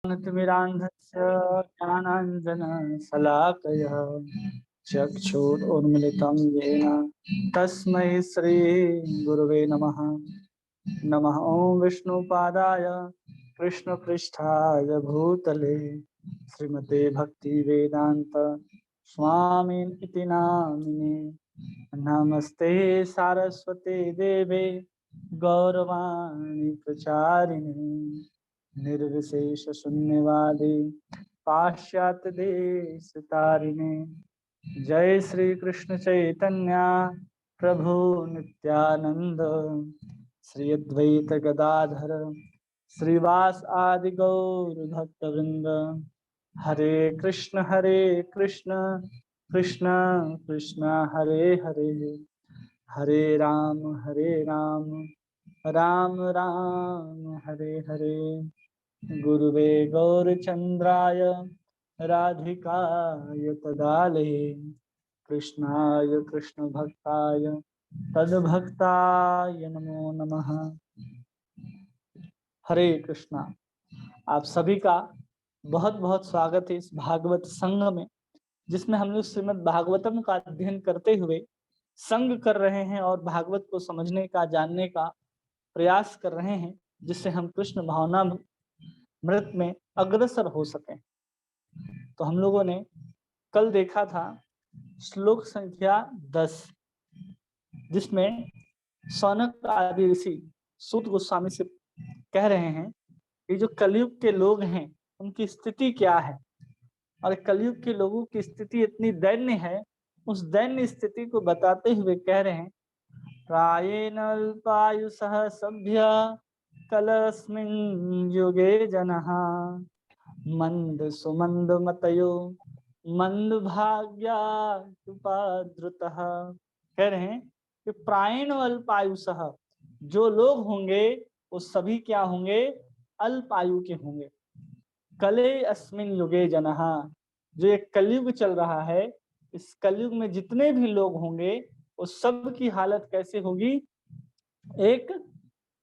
ज्ञानतिमिरान्धस्य ज्ञानाञ्जनशलाकया चक्षुरुन्मिलितं येन तस्मै श्रीगुरवे नमः। नमः ॐ विष्णुपादाय कृष्णपृष्ठाय भूतले श्रीमते भक्तिवेदान्त स्वामिन् इति नामिने। नमस्ते सारस्वते देवे गौरवाणी प्रचारिणे निर्विशेष शून्यवादी पाश्चात्य देश तारिणे। जय श्री कृष्ण चैतन्य प्रभु नित्यानंद श्री अद्वैत गदाधर श्रीवास आदि गौर भक्तवृंद। हरे कृष्ण कृष्ण कृष्ण हरे हरे, हरे राम राम राम हरे हरे। गुरुवे गौरचंद्राय राधिकाय तदालये कृष्णाय कृष्ण भक्ताय तद्भक्ताय नमो नमः। हरे कृष्णा। आप सभी का बहुत बहुत स्वागत है इस भागवत संघ में, जिसमें हम लोग श्रीमद् भागवतम का अध्ययन करते हुए संग कर रहे हैं और भागवत को समझने का, जानने का प्रयास कर रहे हैं, जिससे हम कृष्ण भावना मृत में अग्रसर हो सकें। तो हम लोगों ने कल देखा था श्लोक संख्या 10, जिसमें सौनक आदि ऋषि सूत गोस्वामी से कह रहे हैं कि जो कलयुग के लोग हैं उनकी स्थिति क्या है, और कलयुग के लोगों की स्थिति इतनी दैन्य है। उस दैन्य स्थिति को बताते हुए कह रहे हैं, प्रायेण अल्पायुषः सभ्य कलस्मिन् युगे जनः मंद सुमंद मतयो मंद भाग्या उपाद्रुतः। कह रहे हैं कि प्रायेण अल्पायुषः, जो लोग होंगे वो सभी क्या होंगे, अल्पायु के होंगे। कले अस्मिन युगे जनः, जो एक कलयुग चल रहा है, इस कलयुग में जितने भी लोग होंगे वो सब की हालत कैसे होगी, एक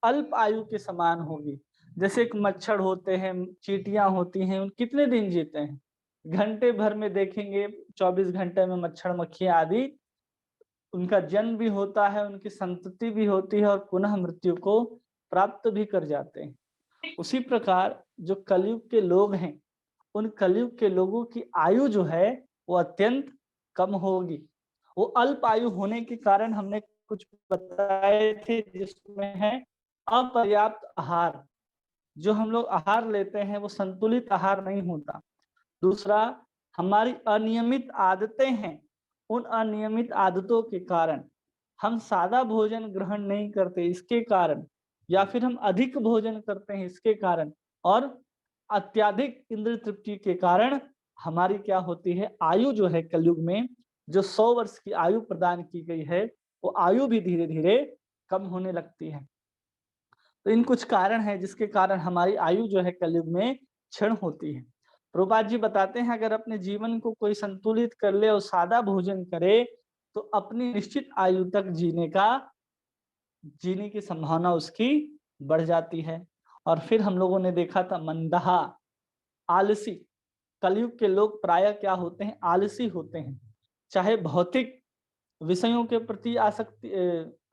अल्प आयु के समान होगी। जैसे एक मच्छर होते हैं, चींटियां होती हैं, उन कितने दिन जीते हैं, घंटे भर में देखेंगे 24 घंटे में मच्छर मक्खियां आदि उनका जन्म भी होता है, उनकी संतति भी होती है और पुनः मृत्यु को प्राप्त भी कर जाते हैं। उसी प्रकार जो कलयुग के लोग हैं, उन कलयुग के लोगों की आयु जो है वो अत्यंत कम होगी। वो अल्प आयु होने के कारण हमने कुछ बताए थे, जिसमें है अपर्याप्त आहार। जो हम लोग आहार लेते हैं वो संतुलित आहार नहीं होता। दूसरा, हमारी अनियमित आदतें हैं, उन अनियमित आदतों के कारण हम सादा भोजन ग्रहण नहीं करते, इसके कारण, या फिर हम अधिक भोजन करते हैं इसके कारण, और अत्याधिक इंद्र तृप्ति के कारण हमारी क्या होती है, आयु जो है कलयुग में जो 100 वर्ष की आयु प्रदान की गई है वो आयु भी धीरे धीरे कम होने लगती है। तो इन कुछ कारण है जिसके कारण हमारी आयु जो है कलयुग में क्षीण होती है। प्रभुपाद जी बताते हैं, अगर अपने जीवन को कोई संतुलित कर ले और सादा भोजन करे तो अपनी निश्चित आयु तक जीने की संभावना उसकी बढ़ जाती है। और फिर हम लोगों ने देखा था मंदहा, आलसी। कलयुग के लोग प्रायः क्या होते हैं, आलसी होते हैं। चाहे भौतिक विषयों के प्रति आसक्ति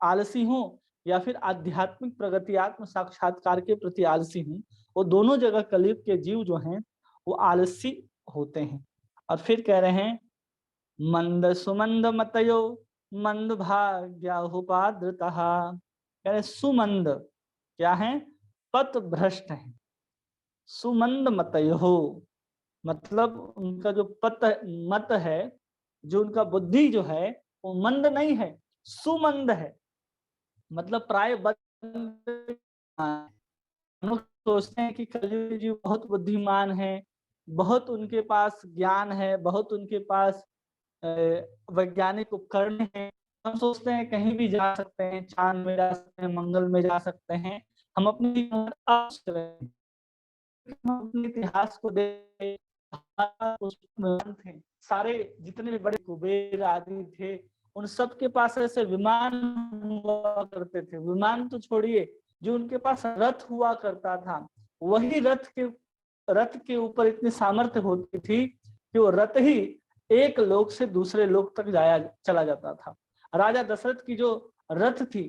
आलसी हो, या फिर आध्यात्मिक प्रगति आत्म साक्षात्कार के प्रति आलसी हूँ, वो दोनों जगह कलयुग के जीव जो हैं वो आलसी होते हैं। और फिर कह रहे हैं मंद सुमंद मतयो मंद भाग्याहुपाद्रुतः। कह रहे सुमंद क्या है, पथ भ्रष्ट है। सुमंद मतयो मतलब उनका जो मत है, जो उनका बुद्धि जो है वो मंद नहीं है, सुमंद है। मतलब प्राय हम लोग सोचते हैं कि कलयुगी जीव बहुत बुद्धिमान है, बहुत उनके पास ज्ञान है, बहुत उनके पास वैज्ञानिक उपकरण है। हम सोचते हैं कहीं भी जा सकते हैं, चांद में जा सकते हैं, मंगल में जा सकते हैं। हम अपने अपने इतिहास को देख थे, सारे जितने भी बड़े कुबेर आदि थे उन सब के पास ऐसे विमान हुआ करते थे। विमान तो छोड़िए, जो उनके पास रथ हुआ करता था, वही रथ के रथ के ऊपर इतनी सामर्थ्य होती थी कि वो रथ ही एक लोक से दूसरे लोक तक चला जाता था। राजा दशरथ की जो रथ थी,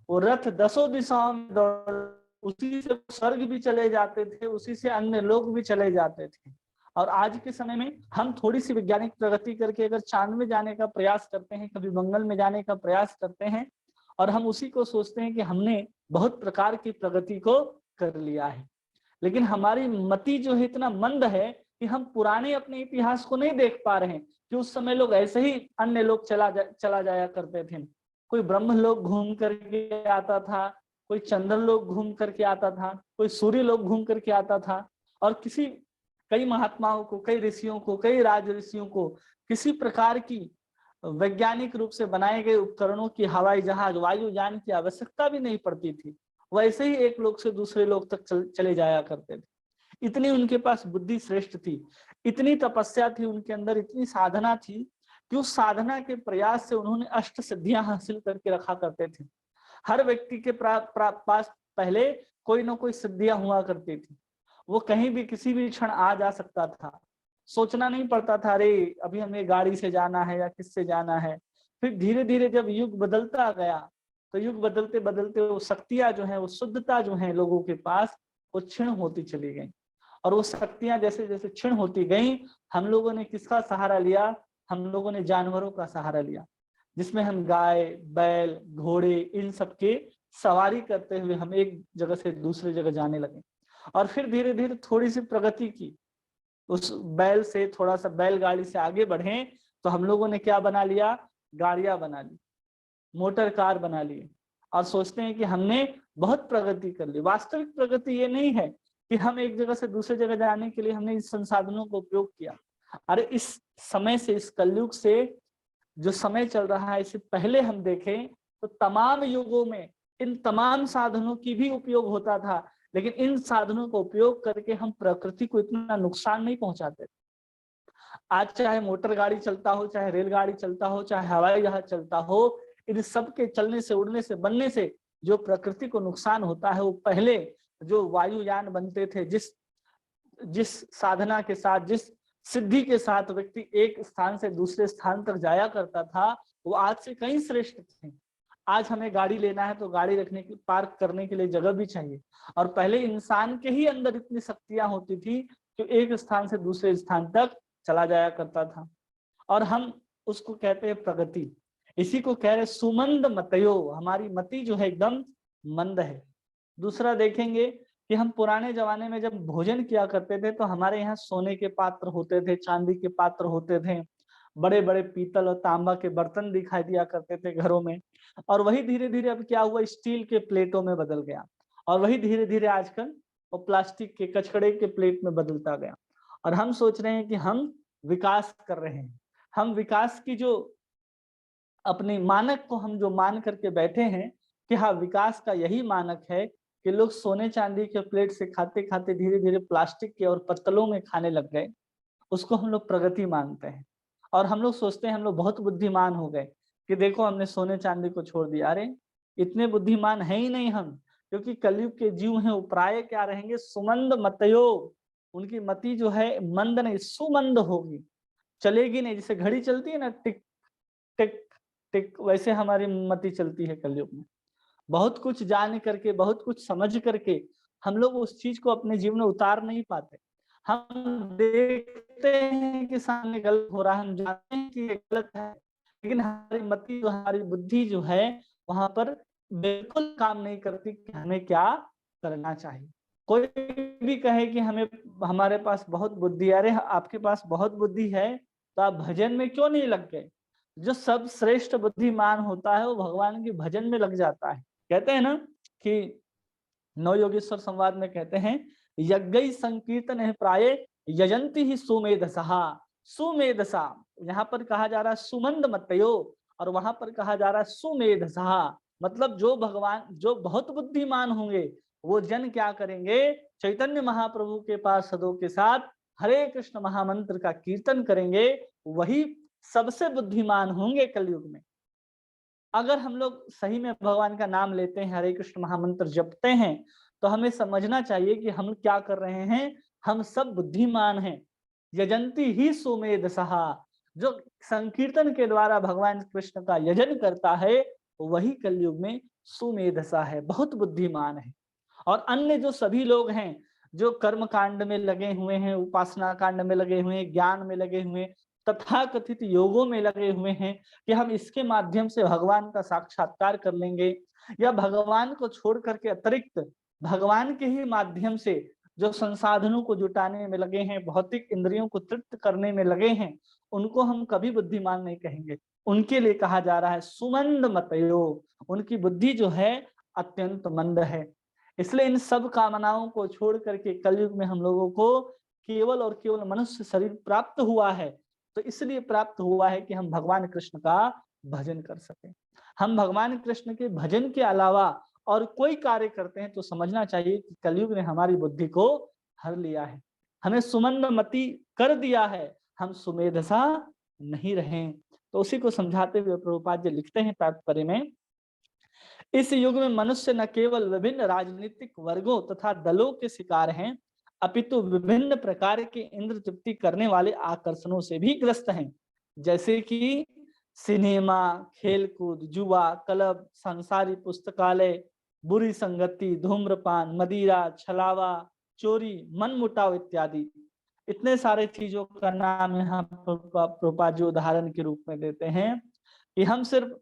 वो रथ 10 दिशाओं में उसी से स्वर्ग भी चले जाते थे, उसी से अन्य लोक भी चले जाते थे। और आज के समय में हम थोड़ी सी वैज्ञानिक प्रगति करके अगर चांद में जाने का प्रयास करते हैं, कभी मंगल में जाने का प्रयास करते हैं, और हम उसी को सोचते हैं कि हमने बहुत प्रकार की प्रगति को कर लिया है, लेकिन हमारी मति जो है इतना मंद है कि हम पुराने अपने इतिहास को नहीं देख पा रहे हैं कि उस समय लोग ऐसे ही अन्य लोग चला जाया करते थे। कोई ब्रह्म लोग घूम करके आता था, कोई चंद्र लोग घूम करके आता था, कोई सूर्य लोग घूम करके आता था, और कई महात्माओं को, कई ऋषियों को, कई राज ऋषियों को किसी प्रकार की वैज्ञानिक रूप से बनाए गए उपकरणों की, हवाई जहाज, वायुयान की आवश्यकता भी नहीं पड़ती थी। वैसे ही एक लोक से दूसरे लोक तक चले जाया करते थे। इतनी उनके पास बुद्धि श्रेष्ठ थी, इतनी तपस्या थी उनके अंदर, इतनी साधना थी कि उस साधना के प्रयास से उन्होंने अष्ट सिद्धियां हासिल करके रखा करते थे। हर व्यक्ति के पास पहले कोई ना कोई सिद्धियां हुआ करती थी। वो कहीं भी किसी भी क्षण आ जा सकता था, सोचना नहीं पड़ता था अरे अभी हमें गाड़ी से जाना है या किससे जाना है। फिर धीरे धीरे जब युग बदलता गया, तो युग बदलते बदलते वो शक्तियां जो है, वो शुद्धता जो है लोगों के पास, वो क्षीण होती चली गई। और वो शक्तियां जैसे जैसे क्षीण होती गई, हम लोगों ने किसका सहारा लिया? हम लोगों ने जानवरों का सहारा लिया, जिसमें हम गाय, बैल, घोड़े, इन सब के सवारी करते हुए हम एक जगह से दूसरी जगह जाने लगे। और फिर धीरे धीरे थोड़ी सी प्रगति की, उस बैल से थोड़ा सा बैलगाड़ी से आगे बढ़े, तो हम लोगों ने क्या बना लिया? गाड़ियां बना ली, मोटर कार बना लिए, और सोचते हैं कि हमने बहुत प्रगति कर ली। वास्तविक प्रगति ये नहीं है कि हम एक जगह से दूसरी जगह जाने के लिए हमने इस संसाधनों का उपयोग किया। अरे इस समय से, इस कलयुग से जो समय चल रहा है, इससे पहले हम देखें तो तमाम युगों में इन तमाम साधनों की भी उपयोग होता था, लेकिन इन साधनों का उपयोग करके हम प्रकृति को इतना नुकसान नहीं पहुंचाते। आज चाहे मोटर गाड़ी चलता हो, चाहे रेलगाड़ी चलता हो, चाहे हवाई जहाज चलता हो, इन सब के चलने से, उड़ने से, बनने से जो प्रकृति को नुकसान होता है, वो पहले जो वायुयान बनते थे, जिस साधना के साथ, जिस सिद्धि के साथ व्यक्ति एक स्थान से दूसरे स्थान तक जाया करता था, वो आज से कहीं श्रेष्ठ थे। आज हमें गाड़ी लेना है तो गाड़ी रखने की, पार्क करने के लिए जगह भी चाहिए, और पहले इंसान के ही अंदर इतनी शक्तियां होती थी कि एक स्थान से दूसरे स्थान तक चला जाया करता था। और हम उसको कहते हैं प्रगति। इसी को कह रहे सुमंद मतयो, हमारी मति जो है एकदम मंद है। दूसरा देखेंगे कि हम पुराने जमाने में जब भोजन किया करते थे, तो हमारे यहाँ सोने के पात्र होते थे, चांदी के पात्र होते थे, बड़े बड़े पीतल और तांबा के बर्तन दिखाई दिया करते थे घरों में। और वही धीरे धीरे अब क्या हुआ, स्टील के प्लेटों में बदल गया, और वही धीरे धीरे आजकल वो प्लास्टिक के कचड़े के प्लेट में बदलता गया। और हम सोच रहे हैं कि हम विकास कर रहे हैं। हम विकास की जो अपने मानक को हम जो मान करके बैठे हैं कि हाँ विकास का यही मानक है कि लोग सोने चांदी के प्लेट से खाते खाते धीरे धीरे प्लास्टिक के और पत्तलों में खाने लग गए, उसको हम लोग प्रगति मानते हैं। और हम लोग सोचते हैं हम लोग बहुत बुद्धिमान हो गए कि देखो हमने सोने चांदी को छोड़ दिया। अरे इतने बुद्धिमान है ही नहीं हम, क्योंकि कलयुग के जीव हैं, उपराय क्या रहेंगे? सुमंद मतयो। उनकी मति जो है मंद नहीं, सुमंद होगी, चलेगी नहीं। जैसे घड़ी चलती है ना, टिक टिक टिक, वैसे हमारी मति चलती है कलयुग में। बहुत कुछ जान करके, बहुत कुछ समझ करके हम लोग उस चीज को अपने जीवन में उतार नहीं पाते। हम देखते हैं कि सामने गलत हो रहा है, हम जानते हैं कि ये गलत है, लेकिन हमारी मति जो, हमारी बुद्धि जो है, वहां पर बिल्कुल काम नहीं करती कि हमें क्या करना चाहिए। कोई भी कहे कि हमें, हमारे पास बहुत बुद्धि, अरे आपके पास बहुत बुद्धि है तो आप भजन में क्यों नहीं लग गए? जो सब श्रेष्ठ बुद्धिमान होता है वो भगवान के भजन में लग जाता है। कहते हैं ना कि नव योगेश्वर संवाद में कहते हैं, यज्ञ संकीर्तन है प्राय यजंती ही सुमेधसा। सुमेधसा यहाँ पर कहा जा रहा है सुमंद मतयो, और वहां पर कहा जा रहा है सुमेधसा। मतलब जो भगवान, जो बहुत बुद्धिमान होंगे, वो जन क्या करेंगे? चैतन्य महाप्रभु के पास सदों के साथ हरे कृष्ण महामंत्र का कीर्तन करेंगे, वही सबसे बुद्धिमान होंगे कलयुग में। अगर हम लोग सही में भगवान का नाम लेते हैं, हरे कृष्ण महामंत्र जपते हैं, तो हमें समझना चाहिए कि हम क्या कर रहे हैं? हम सब बुद्धिमान हैं। यजंती ही सुमेधसहा, जो संकीर्तन के द्वारा भगवान कृष्ण का यजन करता है वही कलयुग में सुमेधसा है, बहुत बुद्धिमान है। और अन्य जो सभी लोग हैं जो कर्म कांड में लगे हुए हैं, उपासना कांड में लगे हुए हैं, ज्ञान में लगे हुए हैं, तथा कथित योगों में लगे हुए हैं कि हम इसके माध्यम से भगवान का साक्षात्कार कर लेंगे, या भगवान को छोड़ करके अतिरिक्त भगवान के ही माध्यम से जो संसाधनों को जुटाने में लगे हैं, भौतिक इंद्रियों को तृप्त करने में लगे हैं, उनको हम कभी बुद्धिमान नहीं कहेंगे। उनके लिए कहा जा रहा है सुमंद मतयो, उनकी बुद्धि जो है अत्यंत मंद है। इसलिए इन सब कामनाओं को छोड़ करके कलयुग में हम लोगों को केवल और केवल मनुष्य शरीर प्राप्त हुआ है। तो इसलिए प्राप्त हुआ है कि हम भगवान कृष्ण का भजन कर सकें। हम भगवान कृष्ण के भजन के अलावा और कोई कार्य करते हैं तो समझना चाहिए कि कलयुग ने हमारी बुद्धि को हर लिया है, हमें सुमंद मति कर दिया है, हम सुमेधसा नहीं रहे। तो उसी को समझाते हुए प्रभुपाद जी लिखते हैं तात्पर्य में, इस युग में मनुष्य न केवल विभिन्न राजनीतिक वर्गों तथा दलों के शिकार हैं, अपितु विभिन्न प्रकार के इंद्र तृप्ति करने वाले आकर्षणों से भी ग्रस्त हैं, जैसे कि सिनेमा, खेलकूद, जुआ, क्लब, सांसारिक पुस्तकालय, बुरी संगति, धूम्रपान, मदिरा, छलावा, चोरी, मनमुटाव इत्यादि। इतने सारे चीजों का नाम यहाँ प्रभुपाद जी उदाहरण के रूप में देते हैं कि हम सिर्फ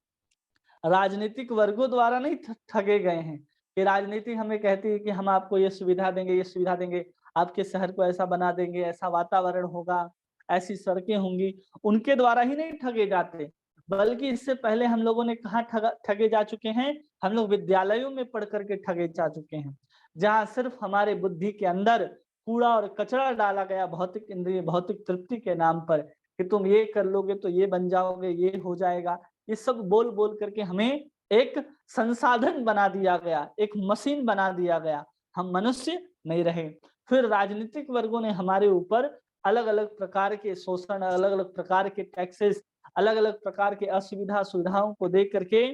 राजनीतिक वर्गों द्वारा नहीं ठगे गए हैं कि राजनीति हमें कहती है कि हम आपको ये सुविधा देंगे, ये सुविधा देंगे, आपके शहर को ऐसा बना देंगे, ऐसा वातावरण होगा, ऐसी सड़कें होंगी, उनके द्वारा ही नहीं ठगे जाते। बल्कि इससे पहले हम लोगों ने कहाँ ठगे जा चुके हैं, हम लोग विद्यालयों में पढ़ करके ठगे जा चुके हैं, जहाँ सिर्फ हमारे बुद्धि के अंदर कूड़ा और कचरा डाला गया भौतिक इंद्रिय, भौतिक तृप्ति के नाम पर कि तुम ये कर लोगे तो ये बन जाओगे, ये हो जाएगा। ये सब बोल बोल करके हमें एक संसाधन बना दिया गया, एक मशीन बना दिया गया, हम मनुष्य नहीं रहे। फिर राजनीतिक वर्गों ने हमारे ऊपर अलग अलग प्रकार के शोषण, अलग अलग प्रकार के टैक्सेस, अलग अलग प्रकार के असुविधा सुविधाओं को दे करके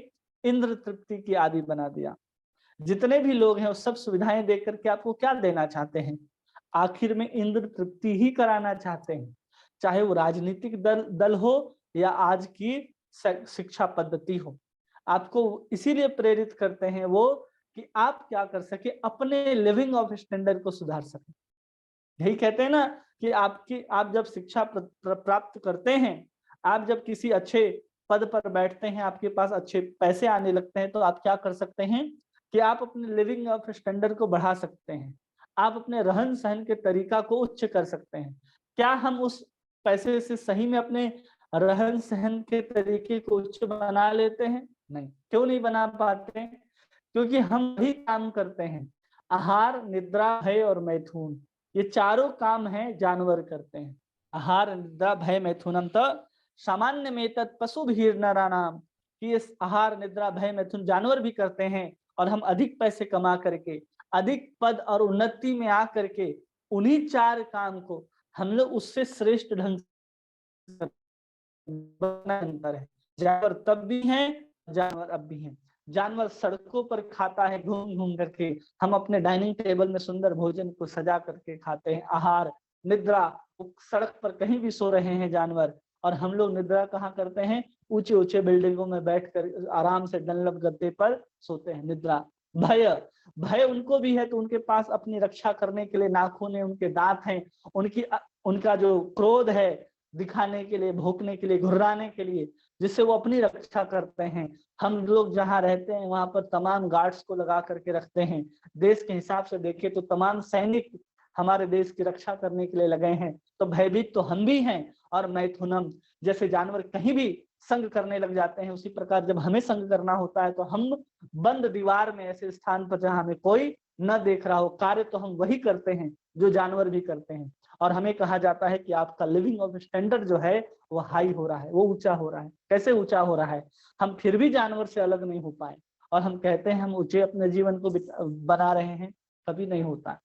इंद्र तृप्ति की आदि बना दिया। जितने भी लोग हैं वो सब सुविधाएं दे करके आपको क्या देना चाहते हैं, आखिर में इंद्र तृप्ति ही कराना चाहते हैं। चाहे वो राजनीतिक दल हो या आज की शिक्षा पद्धति हो, आपको इसीलिए प्रेरित करते हैं वो कि आप क्या कर सके, अपने लिविंग ऑफ स्टैंडर्ड को सुधार सके। यही कहते हैं ना कि आप जब शिक्षा प्राप्त करते हैं, आप जब किसी अच्छे पद पर बैठते हैं, आपके पास अच्छे पैसे आने लगते हैं, तो आप क्या कर सकते हैं कि आप अपने लिविंग ऑफ स्टैंडर्ड को बढ़ा सकते हैं, आप अपने रहन सहन के तरीका को उच्च कर सकते हैं। क्या हम उस पैसे से सही में अपने रहन सहन के तरीके को उच्च बना लेते हैं? नहीं। क्यों नहीं बना पाते? क्योंकि हम वही काम करते हैं, आहार, निद्रा, भय और मैथुन, ये चारों काम हैं जानवर करते हैं। आहार, निद्रा, भय, मैथुनम तो सामान्य में तत् पशु भी नरानाम, कि इस आहार, निद्रा, भय, मैथुन जानवर भी करते हैं। और हम अधिक पैसे कमा करके, अधिक पद और उन्नति में आ करके उन्हीं चार काम को हम लोग उससे श्रेष्ठ ढंग से अंतर है। जानवर तब भी हैं, जानवर अब भी हैं। जानवर सड़कों पर खाता है घूम घूम करके, हम अपने डाइनिंग टेबल में सुंदर भोजन को सजा करके खाते हैं। आहार, निद्रा, सड़क पर कहीं भी सो रहे हैं जानवर, और हम लोग निद्रा कहाँ करते हैं, ऊंचे ऊंचे बिल्डिंगों में बैठकर आराम से डनलप गद्दे पर सोते हैं। निद्रा। भय, भय उनको भी है तो उनके पास अपनी रक्षा करने के लिए नाखून है, उनके दांत हैं, उनका जो क्रोध है दिखाने के लिए, भौंकने के लिए, घुर्राने के लिए, जिससे वो अपनी रक्षा करते हैं। हम लोग जहाँ रहते हैं वहां पर तमाम गार्ड्स को लगा करके रखते हैं। देश के हिसाब से देखें तो तमाम सैनिक हमारे देश की रक्षा करने के लिए लगे हैं। तो भयभीत तो हम भी हैं। और मैथुनम, जैसे जानवर कहीं भी संग करने लग जाते हैं, उसी प्रकार जब हमें संग करना होता है तो हम बंद दीवार में ऐसे स्थान पर जहाँ हमें कोई न देख रहा हो, कार्य तो हम वही करते हैं जो जानवर भी करते हैं। और हमें कहा जाता है कि आपका लिविंग ऑफ स्टैंडर्ड जो है वो हाई हो रहा है, वो ऊंचा हो रहा है। कैसे ऊंचा हो रहा है? हम फिर भी जानवर से अलग नहीं हो पाए और हम कहते हैं हम ऊंचे अपने जीवन को बना रहे हैं, कभी नहीं होता।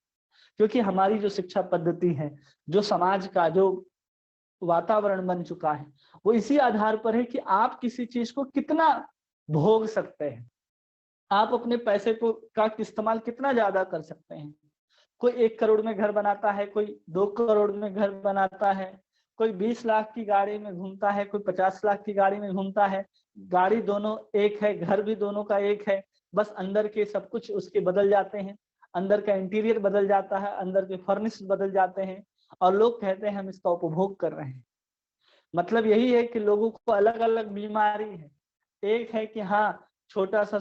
क्योंकि हमारी जो शिक्षा पद्धति है, जो समाज का जो वातावरण बन चुका है, वो इसी आधार पर है कि आप किसी चीज को कितना भोग सकते हैं, आप अपने पैसे को का इस्तेमाल कितना ज्यादा कर सकते हैं। कोई 1 करोड़ में घर बनाता है, कोई 2 करोड़ में घर बनाता है, कोई 20 लाख की गाड़ी में घूमता है, कोई 50 लाख की गाड़ी में घूमता है। गाड़ी दोनों एक है, घर भी दोनों का एक है, बस अंदर के सब कुछ उसके बदल जाते हैं, अंदर का इंटीरियर बदल जाता है, अंदर के फर्निश बदल जाते हैं और लोग कहते हैं हम इसका उपभोग कर रहे हैं। मतलब यही है कि लोगों को अलग अलग बीमारी है। एक है कि हाँ, छोटा सा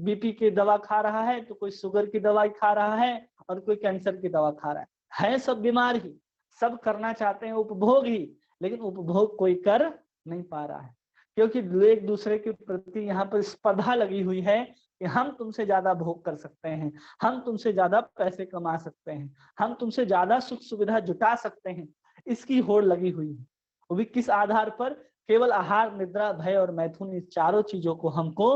बीपी की दवा खा रहा है, तो कोई शुगर की दवाई खा रहा है और कोई कैंसर की दवा खा रहा है सब बीमार ही, सब करना चाहते हैं उपभोग ही, लेकिन उपभोग कोई कर नहीं पा रहा है, क्योंकि एक दूसरे के प्रति यहाँ पर स्पर्धा लगी हुई है कि हम तुमसे ज्यादा भोग कर सकते हैं, हम तुमसे ज्यादा पैसे कमा सकते हैं, हम तुमसे ज्यादा सुख सुविधा जुटा सकते हैं। इसकी होड़ लगी हुई है। वो भी किस आधार पर? केवल आहार, निद्रा, भय और मैथुन, इस चारों चीजों को हमको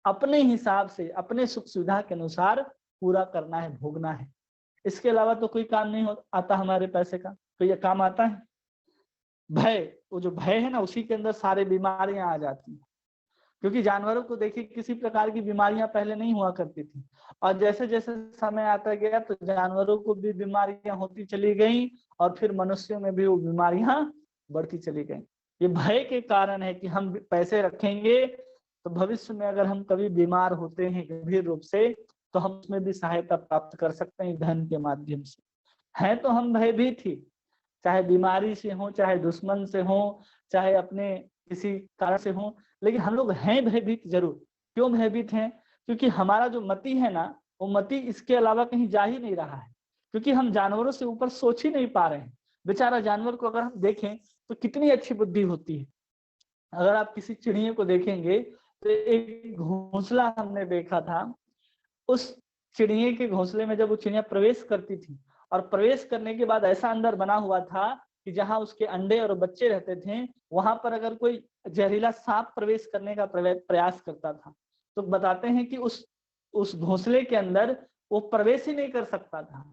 अपने हिसाब से, अपने सुख सुविधा के अनुसार पूरा करना है, भोगना है। इसके अलावा तो कोई काम नहीं आता हमारे पैसे का। तो ये काम आता है भय। वो जो भय है ना, उसी के अंदर सारे बीमारियां आ जाती हैं। क्योंकि जानवरों को देखिए, किसी प्रकार की बीमारियां पहले नहीं हुआ करती थी, और जैसे जैसे समय आता गया तो जानवरों को भी बीमारियां होती चली गई और फिर मनुष्यों में भी वो बीमारियां बढ़ती चली गई। ये भय के कारण है कि हम पैसे रखेंगे तो भविष्य में अगर हम कभी बीमार होते हैं गंभीर रूप से, तो हम उसमें भी सहायता प्राप्त कर सकते हैं धन के माध्यम से। है तो हम भयभीत ही, चाहे बीमारी से हो, चाहे दुश्मन से हो, चाहे अपने किसी कारण से हो, लेकिन हम लोग हैं भयभीत जरूर। क्यों भयभीत हैं? क्योंकि हमारा जो मति है ना, वो मति इसके अलावा कहीं जा ही नहीं रहा है, क्योंकि हम जानवरों से ऊपर सोच ही नहीं पा रहे हैं। बेचारा जानवर को अगर हम देखें तो कितनी अच्छी बुद्धि होती है। अगर आप किसी चिड़िया को देखेंगे तो एक घोंसला हमने देखा था, उस चिड़िया के घोंसले में जब वो चिड़िया प्रवेश करती थी, और प्रवेश करने के बाद ऐसा अंदर बना हुआ था कि जहां उसके अंडे और बच्चे रहते थे, वहां पर अगर कोई जहरीला सांप प्रवेश करने का प्रयास करता था, तो बताते हैं कि उस घोंसले के अंदर वो प्रवेश ही नहीं कर सकता था।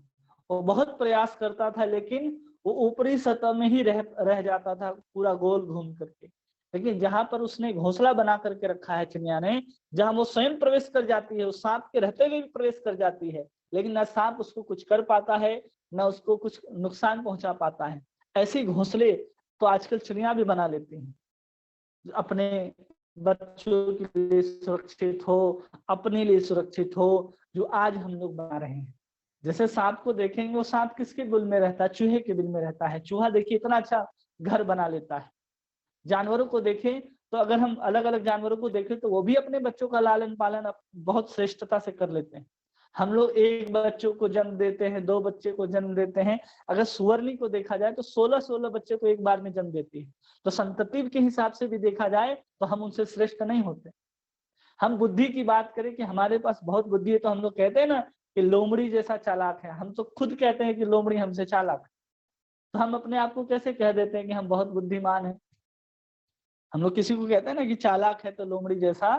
वो बहुत प्रयास करता था, लेकिन वो ऊपरी सतह में ही रह जाता था, पूरा गोल घूम करके। लेकिन जहां पर उसने घोंसला बना करके रखा है चिड़िया ने, जहां वो स्वयं प्रवेश कर जाती है, उस सांप के रहते हुए भी प्रवेश कर जाती है, लेकिन न सांप उसको कुछ कर पाता है, न उसको कुछ नुकसान पहुंचा पाता है। ऐसे घोंसले तो आजकल चिड़िया भी बना लेती हैं, अपने बच्चों के लिए सुरक्षित हो, अपने लिए सुरक्षित हो, जो आज हम लोग बना रहे हैं। जैसे सांप को देखेंगे, वो सांप किसके बिल में रहता है? चूहे के बिल में रहता है। चूहा देखिए इतना अच्छा घर बना लेता है। जानवरों को देखें तो अगर हम अलग अलग जानवरों को देखें तो वो भी अपने बच्चों का लालन पालन बहुत श्रेष्ठता से कर लेते हैं। हम लोग एक बच्चों को जन्म देते हैं, 2 बच्चे को जन्म देते हैं। अगर सुअरनी को देखा जाए तो 16-16 बच्चे को एक बार में जन्म देती है। तो संतति के हिसाब से भी देखा जाए तो हम उनसे श्रेष्ठ नहीं होते। हम बुद्धि की बात करें कि हमारे पास बहुत बुद्धि है, तो हम लोग कहते हैं ना कि लोमड़ी जैसा चालाक है। हम तो खुद कहते हैं कि लोमड़ी हमसे चालाक है, तो हम अपने आप को कैसे कह देते हैं कि हम बहुत बुद्धिमान है? हम लोग किसी को कहते हैं ना कि चालाक है, तो लोमड़ी जैसा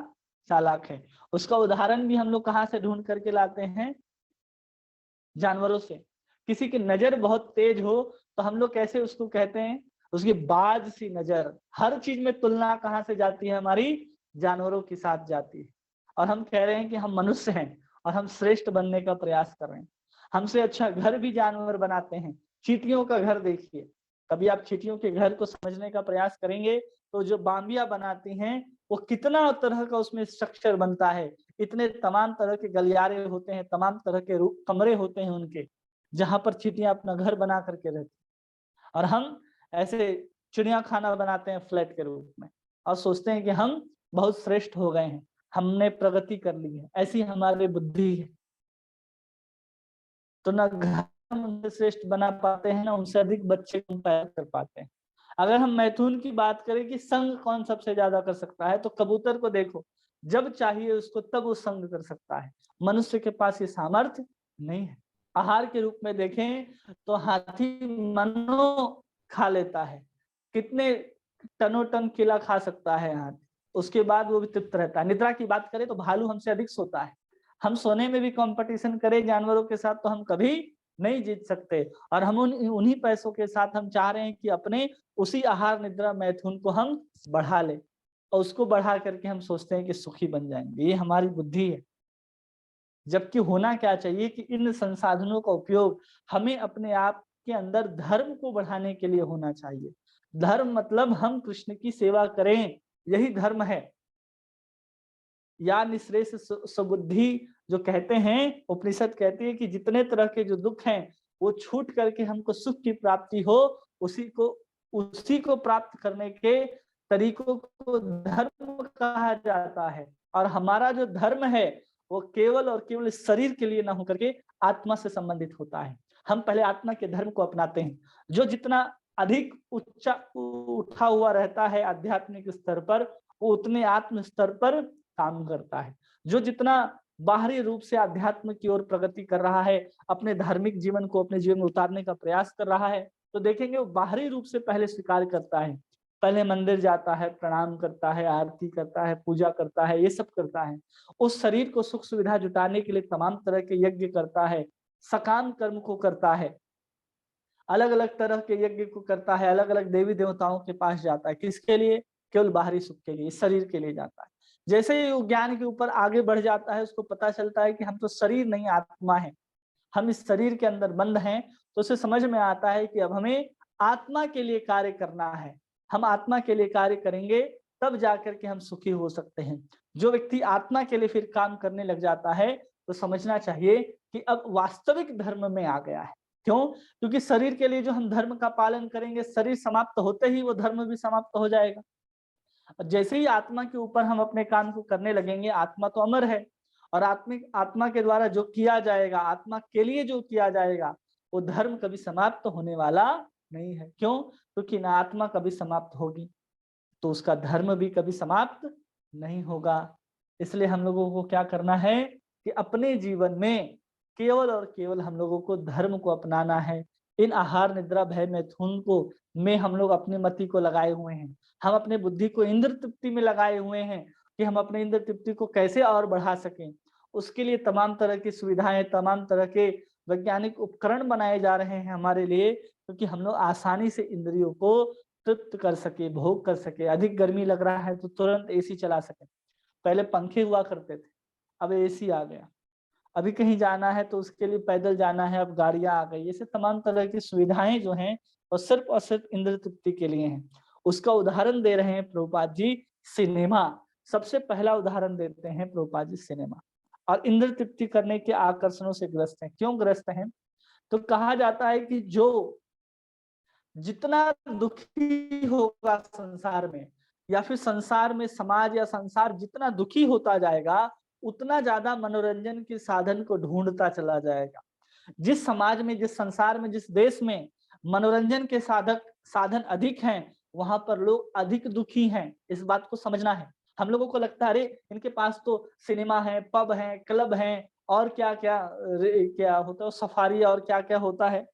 चालाक है। उसका उदाहरण भी हम लोग कहाँ से ढूंढ करके लाते हैं? जानवरों से। किसी की नजर बहुत तेज हो तो हम लोग कैसे उसको कहते हैं? उसकी बाज सी नजर। हर चीज में तुलना कहाँ से जाती है हमारी? जानवरों के साथ जाती है। और हम कह रहे हैं कि हम मनुष्य हैं और हम श्रेष्ठ बनने का प्रयास कर रहे हैं। हमसे अच्छा घर भी जानवर बनाते हैं। चींटियों का घर देखिए, कभी आप चींटियों के घर को समझने का प्रयास करेंगे तो जो बाम्बिया बनाती हैं वो कितना तरह का उसमें स्ट्रक्चर बनता है। इतने तमाम तरह के गलियारे होते हैं, तमाम तरह के कमरे होते हैं उनके, जहां पर चींटियां अपना घर बना करके रहती। और हम ऐसे चिड़िया खाना बनाते हैं फ्लैट के रूप में, और सोचते हैं कि हम बहुत श्रेष्ठ हो गए हैं, हमने प्रगति कर ली है। ऐसी हमारी बुद्धि है। तो ना घर हम उनसे श्रेष्ठ बना पाते हैं, ना उनसे अधिक बच्चे हम पैदा कर पाते हैं। अगर हम मैथुन की बात करें कि संग कौन सबसे ज्यादा कर सकता है, तो कबूतर को देखो, जब चाहिए उसको तब वो संग कर सकता है। मनुष्य के पास ये सामर्थ्य नहीं है। आहार के रूप में देखें तो हाथी मनो खा लेता है, कितने टनों टन केला खा सकता है हाथी, उसके बाद वो भी तृप्त रहता है। निद्रा की बात करें तो भालू हमसे अधिक सोता है। हम सोने में भी कंपटीशन करें जानवरों के साथ तो हम कभी नहीं जीत सकते। और हम उन्हीं पैसों के साथ हम चाह रहे हैं कि अपने उसी आहार निद्रा मैथुन को हम बढ़ा ले, और उसको बढ़ा करके हम सोचते हैं कि सुखी बन जाएंगे। ये हमारी बुद्धि है। जबकि होना क्या चाहिए कि इन संसाधनों का उपयोग हमें अपने आप के अंदर धर्म को बढ़ाने के लिए होना चाहिए। धर्म मतलब हम कृष्ण की सेवा करें, यही धर्म है। या निःश्रेष सुबुद्धि जो कहते हैं, उपनिषद कहती है कि जितने तरह के जो दुख हैं वो छूट करके हमको सुख की प्राप्ति हो, उसी को प्राप्त करने के तरीकों को धर्म कहा जाता है। और हमारा जो धर्म है वो केवल और केवल शरीर के लिए ना होकर के आत्मा से संबंधित होता है। हम पहले आत्मा के धर्म को अपनाते हैं। जो जितना अधिक उठा हुआ रहता है आध्यात्मिक स्तर पर, वो उतने आत्म स्तर पर काम करता है। जो जितना बाहरी रूप से अध्यात्म की ओर प्रगति कर रहा है, अपने धार्मिक जीवन को अपने जीवन में उतारने का प्रयास कर रहा है, तो देखेंगे वो बाहरी रूप से पहले स्वीकार करता है। पहले मंदिर जाता है, प्रणाम करता है, आरती करता है, पूजा करता है, ये सब करता है। उस शरीर को सुख सुविधा जुटाने के लिए तमाम तरह के यज्ञ करता है, सकाम कर्म को करता है, अलग अलग तरह के यज्ञ को करता है, अलग अलग देवी देवताओं के पास जाता है। किसके लिए? केवल बाहरी सुख के लिए, शरीर के लिए जाता है। जैसे ही वो ज्ञान के ऊपर आगे बढ़ जाता है, उसको पता चलता है कि हम तो शरीर नहीं आत्मा है, हम इस शरीर के अंदर बंद हैं, तो उसे समझ में आता है कि अब हमें आत्मा के लिए कार्य करना है। हम आत्मा के लिए कार्य करेंगे तब जाकर के हम सुखी हो सकते हैं। जो व्यक्ति आत्मा के लिए फिर काम करने लग जाता है, तो समझना चाहिए कि अब वास्तविक धर्म में आ गया है। क्यों? क्योंकि शरीर के लिए जो हम धर्म का पालन करेंगे, शरीर समाप्त होते ही वो धर्म भी समाप्त हो जाएगा। जैसे ही आत्मा के ऊपर हम अपने काम को करने लगेंगे, आत्मा तो अमर है, और आत्मा के द्वारा जो किया जाएगा, आत्मा के लिए जो किया जाएगा, वो धर्म कभी समाप्त होने वाला नहीं है। क्यों? क्योंकि ना आत्मा कभी समाप्त होगी तो उसका धर्म भी कभी समाप्त नहीं होगा। इसलिए हम लोगों को क्या करना है कि अपने जीवन में केवल और केवल हम लोगों को धर्म को अपनाना है। इन आहार निद्रा भय मैथुन को में हम लोग अपनी मति को लगाए हुए हैं। हम अपने बुद्धि को इंद्र तृप्ति में लगाए हुए हैं कि हम अपने इंद्र तृप्ति को कैसे और बढ़ा सकें। उसके लिए तमाम तरह की सुविधाएं, तमाम तरह के वैज्ञानिक उपकरण बनाए जा रहे हैं हमारे लिए, क्योंकि हम लोग आसानी से इंद्रियों को तृप्त कर सके, भोग कर सके। अधिक गर्मी लग रहा है तो तुरंत एसी चला सके। पहले पंखे हुआ करते थे, अब एसी आ गया। अभी कहीं जाना है तो उसके लिए पैदल जाना है, अब गाड़ियां आ गई। ऐसे तमाम तरह की सुविधाएं जो हैं और सिर्फ इंद्र तृप्ति के लिए हैं। उसका उदाहरण दे रहे हैं प्रभुपाद जी, सिनेमा। सबसे पहला उदाहरण देते हैं प्रभुपाद जी, सिनेमा। और इंद्र तृप्ति करने के आकर्षणों से ग्रस्त हैं। क्यों ग्रस्त हैं? तो कहा जाता है कि जो जितना दुखी होगा संसार में, या फिर संसार में समाज या संसार जितना दुखी होता जाएगा, उतना ज्यादा मनोरंजन के साधन को ढूंढता चला जाएगा। जिस समाज में, जिस संसार में, जिस देश में मनोरंजन के साधन अधिक हैं, वहां पर लोग अधिक दुखी हैं। इस बात को समझना है। हम लोगों को लगता है अरे इनके पास तो सिनेमा है, पब है, क्लब है, और क्या क्या क्या होता है, सफारी और क्या क्या होता है।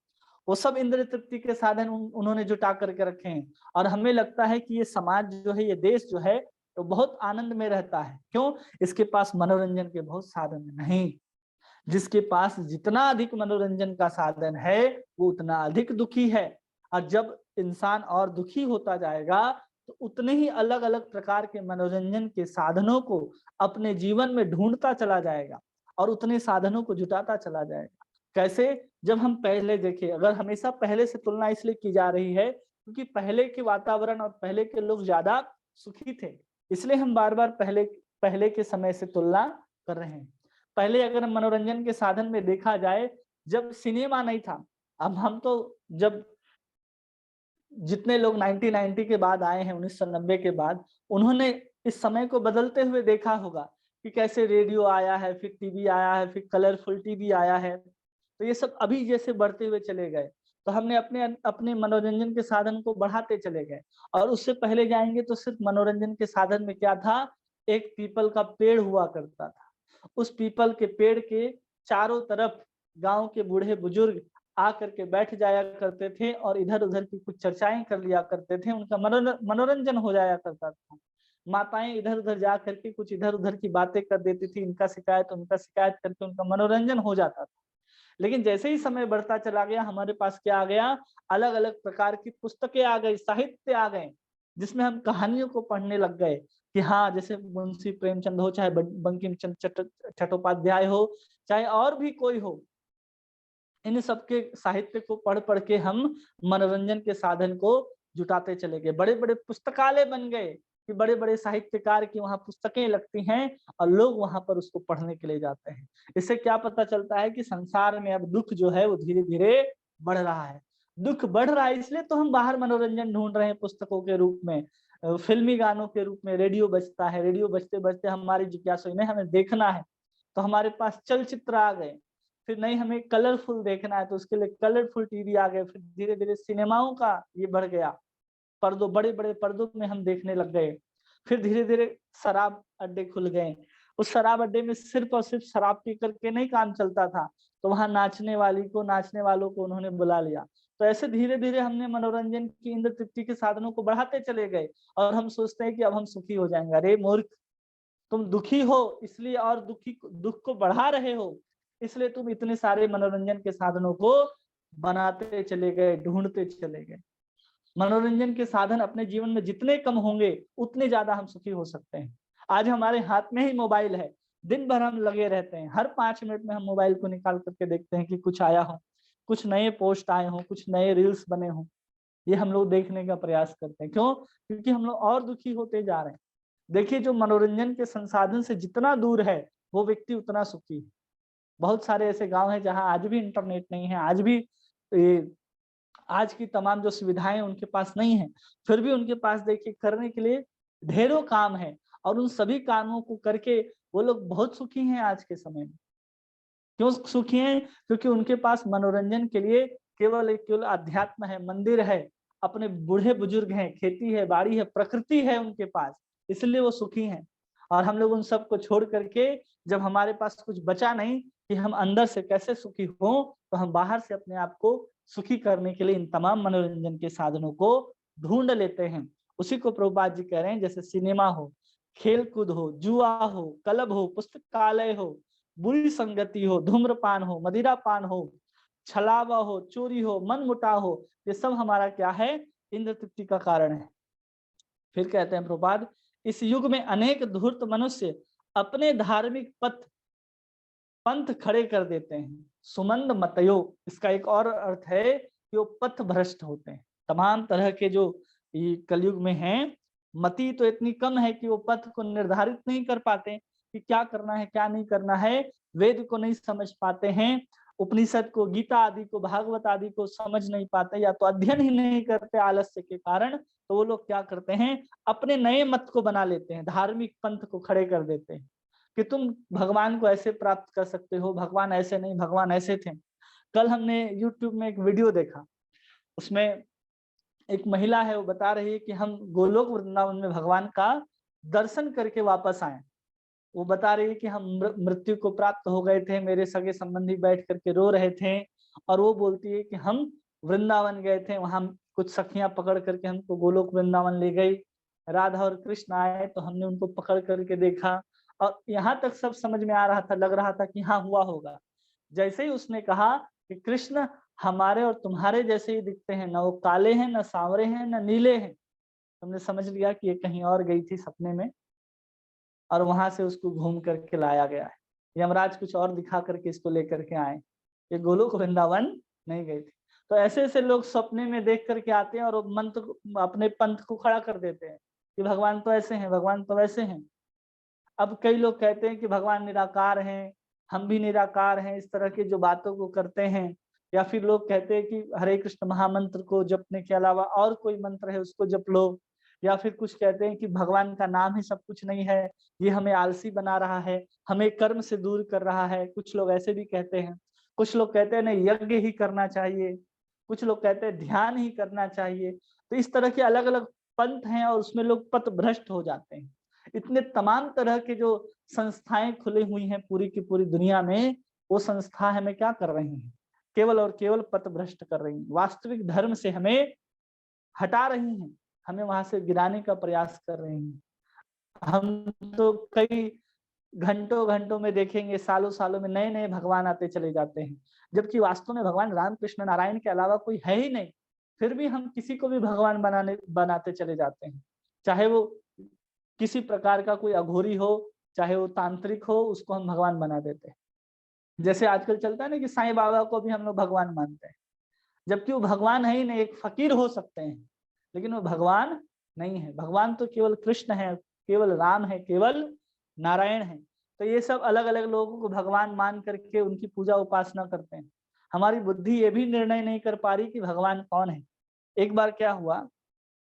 वो सब इंद्र तृप्ति के साधन उन्होंने जुटा करके रखे हैं। और हमें लगता है कि ये समाज जो है, ये देश जो है, तो बहुत आनंद में रहता है। क्यों? इसके पास मनोरंजन के बहुत साधन नहीं। जिसके पास जितना अधिक मनोरंजन का साधन है, वो उतना अधिक दुखी है। और जब इंसान और दुखी होता जाएगा, तो उतने ही अलग अलग प्रकार के मनोरंजन के साधनों को अपने जीवन में ढूंढता चला जाएगा और उतने साधनों को जुटाता चला जाएगा। कैसे? जब हम पहले देखें, अगर हमेशा पहले से तुलना इसलिए की जा रही है क्योंकि पहले के वातावरण और पहले के लोग ज्यादा सुखी थे, इसलिए हम बार बार पहले के समय से तुलना कर रहे हैं। पहले अगर मनोरंजन के साधन में देखा जाए, जब सिनेमा नहीं था, अब हम तो जब जितने लोग 1990 के बाद आए हैं, 1990 के बाद, उन्होंने इस समय को बदलते हुए देखा होगा कि कैसे रेडियो आया है, फिर टीवी आया है, फिर कलरफुल टीवी आया है। तो ये सब अभी जैसे बढ़ते हुए चले गए, तो हमने अपने अपने मनोरंजन के साधन को बढ़ाते चले गए। और उससे पहले जाएंगे तो सिर्फ मनोरंजन के साधन में क्या था? एक पीपल का पेड़ हुआ करता था। उस पीपल के पेड़ के चारों तरफ गांव के बूढ़े बुजुर्ग आकर के बैठ जाया करते थे और इधर उधर की कुछ चर्चाएं कर लिया करते थे। उनका मनोरंजन हो जाया करता था। माताएं इधर उधर जा करके कुछ इधर उधर की बातें कर देती थी, इनका शिकायत उनका शिकायत करके उनका मनोरंजन हो जाता था। लेकिन जैसे ही समय बढ़ता चला गया, हमारे पास क्या आ गया? अलग अलग प्रकार की पुस्तकें आ गई, साहित्य आ गए, जिसमें हम कहानियों को पढ़ने लग गए। कि हाँ, जैसे मुंशी प्रेमचंद हो, चाहे बंकिम चंद्र चट्टोपाध्याय हो, चाहे और भी कोई हो, इन सबके साहित्य को पढ़ पढ़ के हम मनोरंजन के साधन को जुटाते चले गए। बड़े बड़े पुस्तकालय बन गए कि बड़े बड़े साहित्यकार की वहां पुस्तकें लगती हैं और लोग वहां पर उसको पढ़ने के लिए जाते हैं। इससे क्या पता चलता है कि संसार में अब दुख जो है वो धीरे धीरे बढ़ रहा है। दुख बढ़ रहा है इसलिए तो हम बाहर मनोरंजन ढूंढ रहे हैं पुस्तकों के रूप में, फिल्मी गानों के रूप में। रेडियो बजता है, रेडियो बजते बजते हमारी जिज्ञासा नहीं हमें देखना है तो हमारे पास चलचित्र आ गए। फिर नहीं हमें कलरफुल देखना है तो उसके लिए कलरफुल टीवी आ गए। फिर धीरे धीरे सिनेमाओं का ये बढ़ गया, पर्दों बड़े बड़े पर्दों में हम देखने लग गए। फिर धीरे धीरे शराब अड्डे खुल गए। उस शराब अड्डे में सिर्फ और सिर्फ शराब पी करके नहीं काम चलता था, तो वहां नाचने वालों को उन्होंने बुला लिया। तो ऐसे धीरे धीरे हमने मनोरंजन की इंद्र तृप्ति के साधनों को बढ़ाते चले गए और हम सोचते हैं कि अब हम सुखी हो जाएंगे। अरे मूर्ख, तुम दुखी हो इसलिए और दुख को बढ़ा रहे हो, इसलिए तुम इतने सारे मनोरंजन के साधनों को बनाते चले गए, ढूंढते चले गए। मनोरंजन के साधन अपने जीवन में जितने कम होंगे उतने ज्यादा हम सुखी हो सकते हैं। आज हमारे हाथ में ही मोबाइल है, दिन भर हम लगे रहते हैं, हर 5 मिनट में हम मोबाइल को निकाल करके देखते हैं कि कुछ आया हो, कुछ नए पोस्ट आए हो, कुछ नए रील्स बने हो। ये हम लोग देखने का प्रयास करते हैं। क्यों? क्योंकि हम लोग और दुखी होते जा रहे हैं। देखिए, जो मनोरंजन के संसाधन से जितना दूर है वो व्यक्ति उतना सुखी है। बहुत सारे ऐसे गांव हैं जहां आज भी इंटरनेट नहीं है, आज भी आज की तमाम जो सुविधाएं उनके पास नहीं है, फिर भी उनके पास देखिए करने के लिए ढेरों काम है और उन सभी कामों को करके वो लोग बहुत सुखी हैं आज के समय में। क्यों सुखी हैं? क्योंकि उनके पास मनोरंजन के लिए केवल अध्यात्म है, मंदिर है, अपने बूढ़े बुजुर्ग हैं, खेती है, बाड़ी है, प्रकृति है उनके पास, इसलिए वो सुखी हैं। और हम लोग उन सब को छोड़ करके जब हमारे पास कुछ बचा नहीं कि हम अंदर से कैसे सुखी हो, तो हम बाहर से अपने आप को सुखी करने के लिए इन तमाम मनोरंजन के साधनों को ढूंढ लेते हैं। उसी को प्रभुपाद जी कह रहे हैं, जैसे सिनेमा हो, खेल कूद हो, जुआ हो, क्लब हो, पुस्तकालय हो, बुरी संगति हो, धूम्रपान हो, मदिरापान हो, छलावा हो, चोरी हो, मन मुटाव हो, ये सब हमारा क्या है? इंद्र तृप्ति का कारण है। फिर कहते हैं प्रभुपाद, इस युग में अनेक धूर्त मनुष्य अपने धार्मिक पंथ खड़े कर देते हैं। सुमंद मतयो, इसका एक और अर्थ है कि वो पथ भ्रष्ट होते हैं। तमाम तरह के जो ये कलयुग में हैं, मति तो इतनी कम है कि वो पथ को निर्धारित नहीं कर पाते कि क्या करना है क्या नहीं करना है, वेद को नहीं समझ पाते हैं, उपनिषद को, गीता आदि को, भागवत आदि को समझ नहीं पाते, या तो अध्ययन ही नहीं करते आलस्य के कारण। तो वो लोग क्या करते हैं? अपने नए मत को बना लेते हैं, धार्मिक पंथ को खड़े कर देते हैं कि तुम भगवान को ऐसे प्राप्त कर सकते हो, भगवान ऐसे नहीं, भगवान ऐसे थे। कल हमने YouTube में एक वीडियो देखा, उसमें एक महिला है, वो बता रही है कि हम गोलोक वृंदावन में भगवान का दर्शन करके वापस आए। वो बता रही है कि हम मृत्यु को प्राप्त हो गए थे, मेरे सगे संबंधी बैठ करके रो रहे थे, और वो बोलती है कि हम वृंदावन गए थे, वहां कुछ सखियां पकड़ करके हमको गोलोक वृंदावन ले गई, राधा और कृष्ण आए तो हमने उनको पकड़ करके देखा, और यहाँ तक सब समझ में आ रहा था, लग रहा था कि हाँ हुआ होगा। जैसे ही उसने कहा कि कृष्ण हमारे और तुम्हारे जैसे ही दिखते हैं, ना वो काले हैं, ना सांवरे हैं, ना नीले हैं, हमने समझ लिया कि ये कहीं और गई थी सपने में और वहां से उसको घूम करके लाया गया है। यमराज कुछ और दिखा करके इसको लेकर के आए, ये गोलोक वृंदावन नहीं गई थी। तो ऐसे ऐसे लोग सपने में देख करके आते हैं और मंत्र अपने पंथ को खड़ा कर देते हैं कि भगवान तो ऐसे हैं, भगवान तो वैसे हैं। अब कई लोग कहते हैं कि भगवान निराकार हैं, हम भी निराकार हैं, इस तरह की जो बातों को करते हैं। या फिर लोग कहते हैं कि हरे कृष्ण महामंत्र को जपने के अलावा और कोई मंत्र है उसको जप लो। या फिर कुछ कहते हैं कि भगवान का नाम ही सब कुछ नहीं है, ये हमें आलसी बना रहा है, हमें कर्म से दूर कर रहा है। कुछ लोग ऐसे भी कहते हैं। कुछ लोग कहते हैं नहीं, यज्ञ ही करना चाहिए। कुछ लोग कहते हैं ध्यान ही करना चाहिए। तो इस तरह के अलग अलग पंथ हैं और उसमें लोग पथ भ्रष्ट हो जाते हैं। इतने तमाम तरह के जो संस्थाएं खुली हुई हैं पूरी की पूरी दुनिया में, वो संस्था हमें क्या कर रही हैं? केवल और केवल पथ भ्रष्ट कर रही हैं, वास्तविक धर्म से हमें हटा रही हैं, हमें वहां से गिराने का प्रयास कर रही हैं। हम तो कई घंटों घंटों में देखेंगे, सालों सालों में नए नए भगवान आते चले जाते हैं, जबकि वास्तव में भगवान राम कृष्ण नारायण के अलावा कोई है ही नहीं। फिर भी हम किसी को भी भगवान बनाते चले जाते हैं, चाहे वो किसी प्रकार का कोई अघोरी हो, चाहे वो तांत्रिक हो, उसको हम भगवान बना देते हैं। जैसे आजकल चलता है ना कि साईं बाबा को भी हम लोग भगवान मानते हैं, जबकि वो भगवान है ही नहीं। एक फकीर हो सकते हैं लेकिन वो भगवान नहीं है। भगवान तो केवल कृष्ण है, केवल राम है, केवल नारायण है। तो ये सब अलग अलग लोगों को भगवान मान करके उनकी पूजा उपासना करते हैं। हमारी बुद्धि ये भी निर्णय नहीं कर पा रही कि भगवान कौन है। एक बार क्या हुआ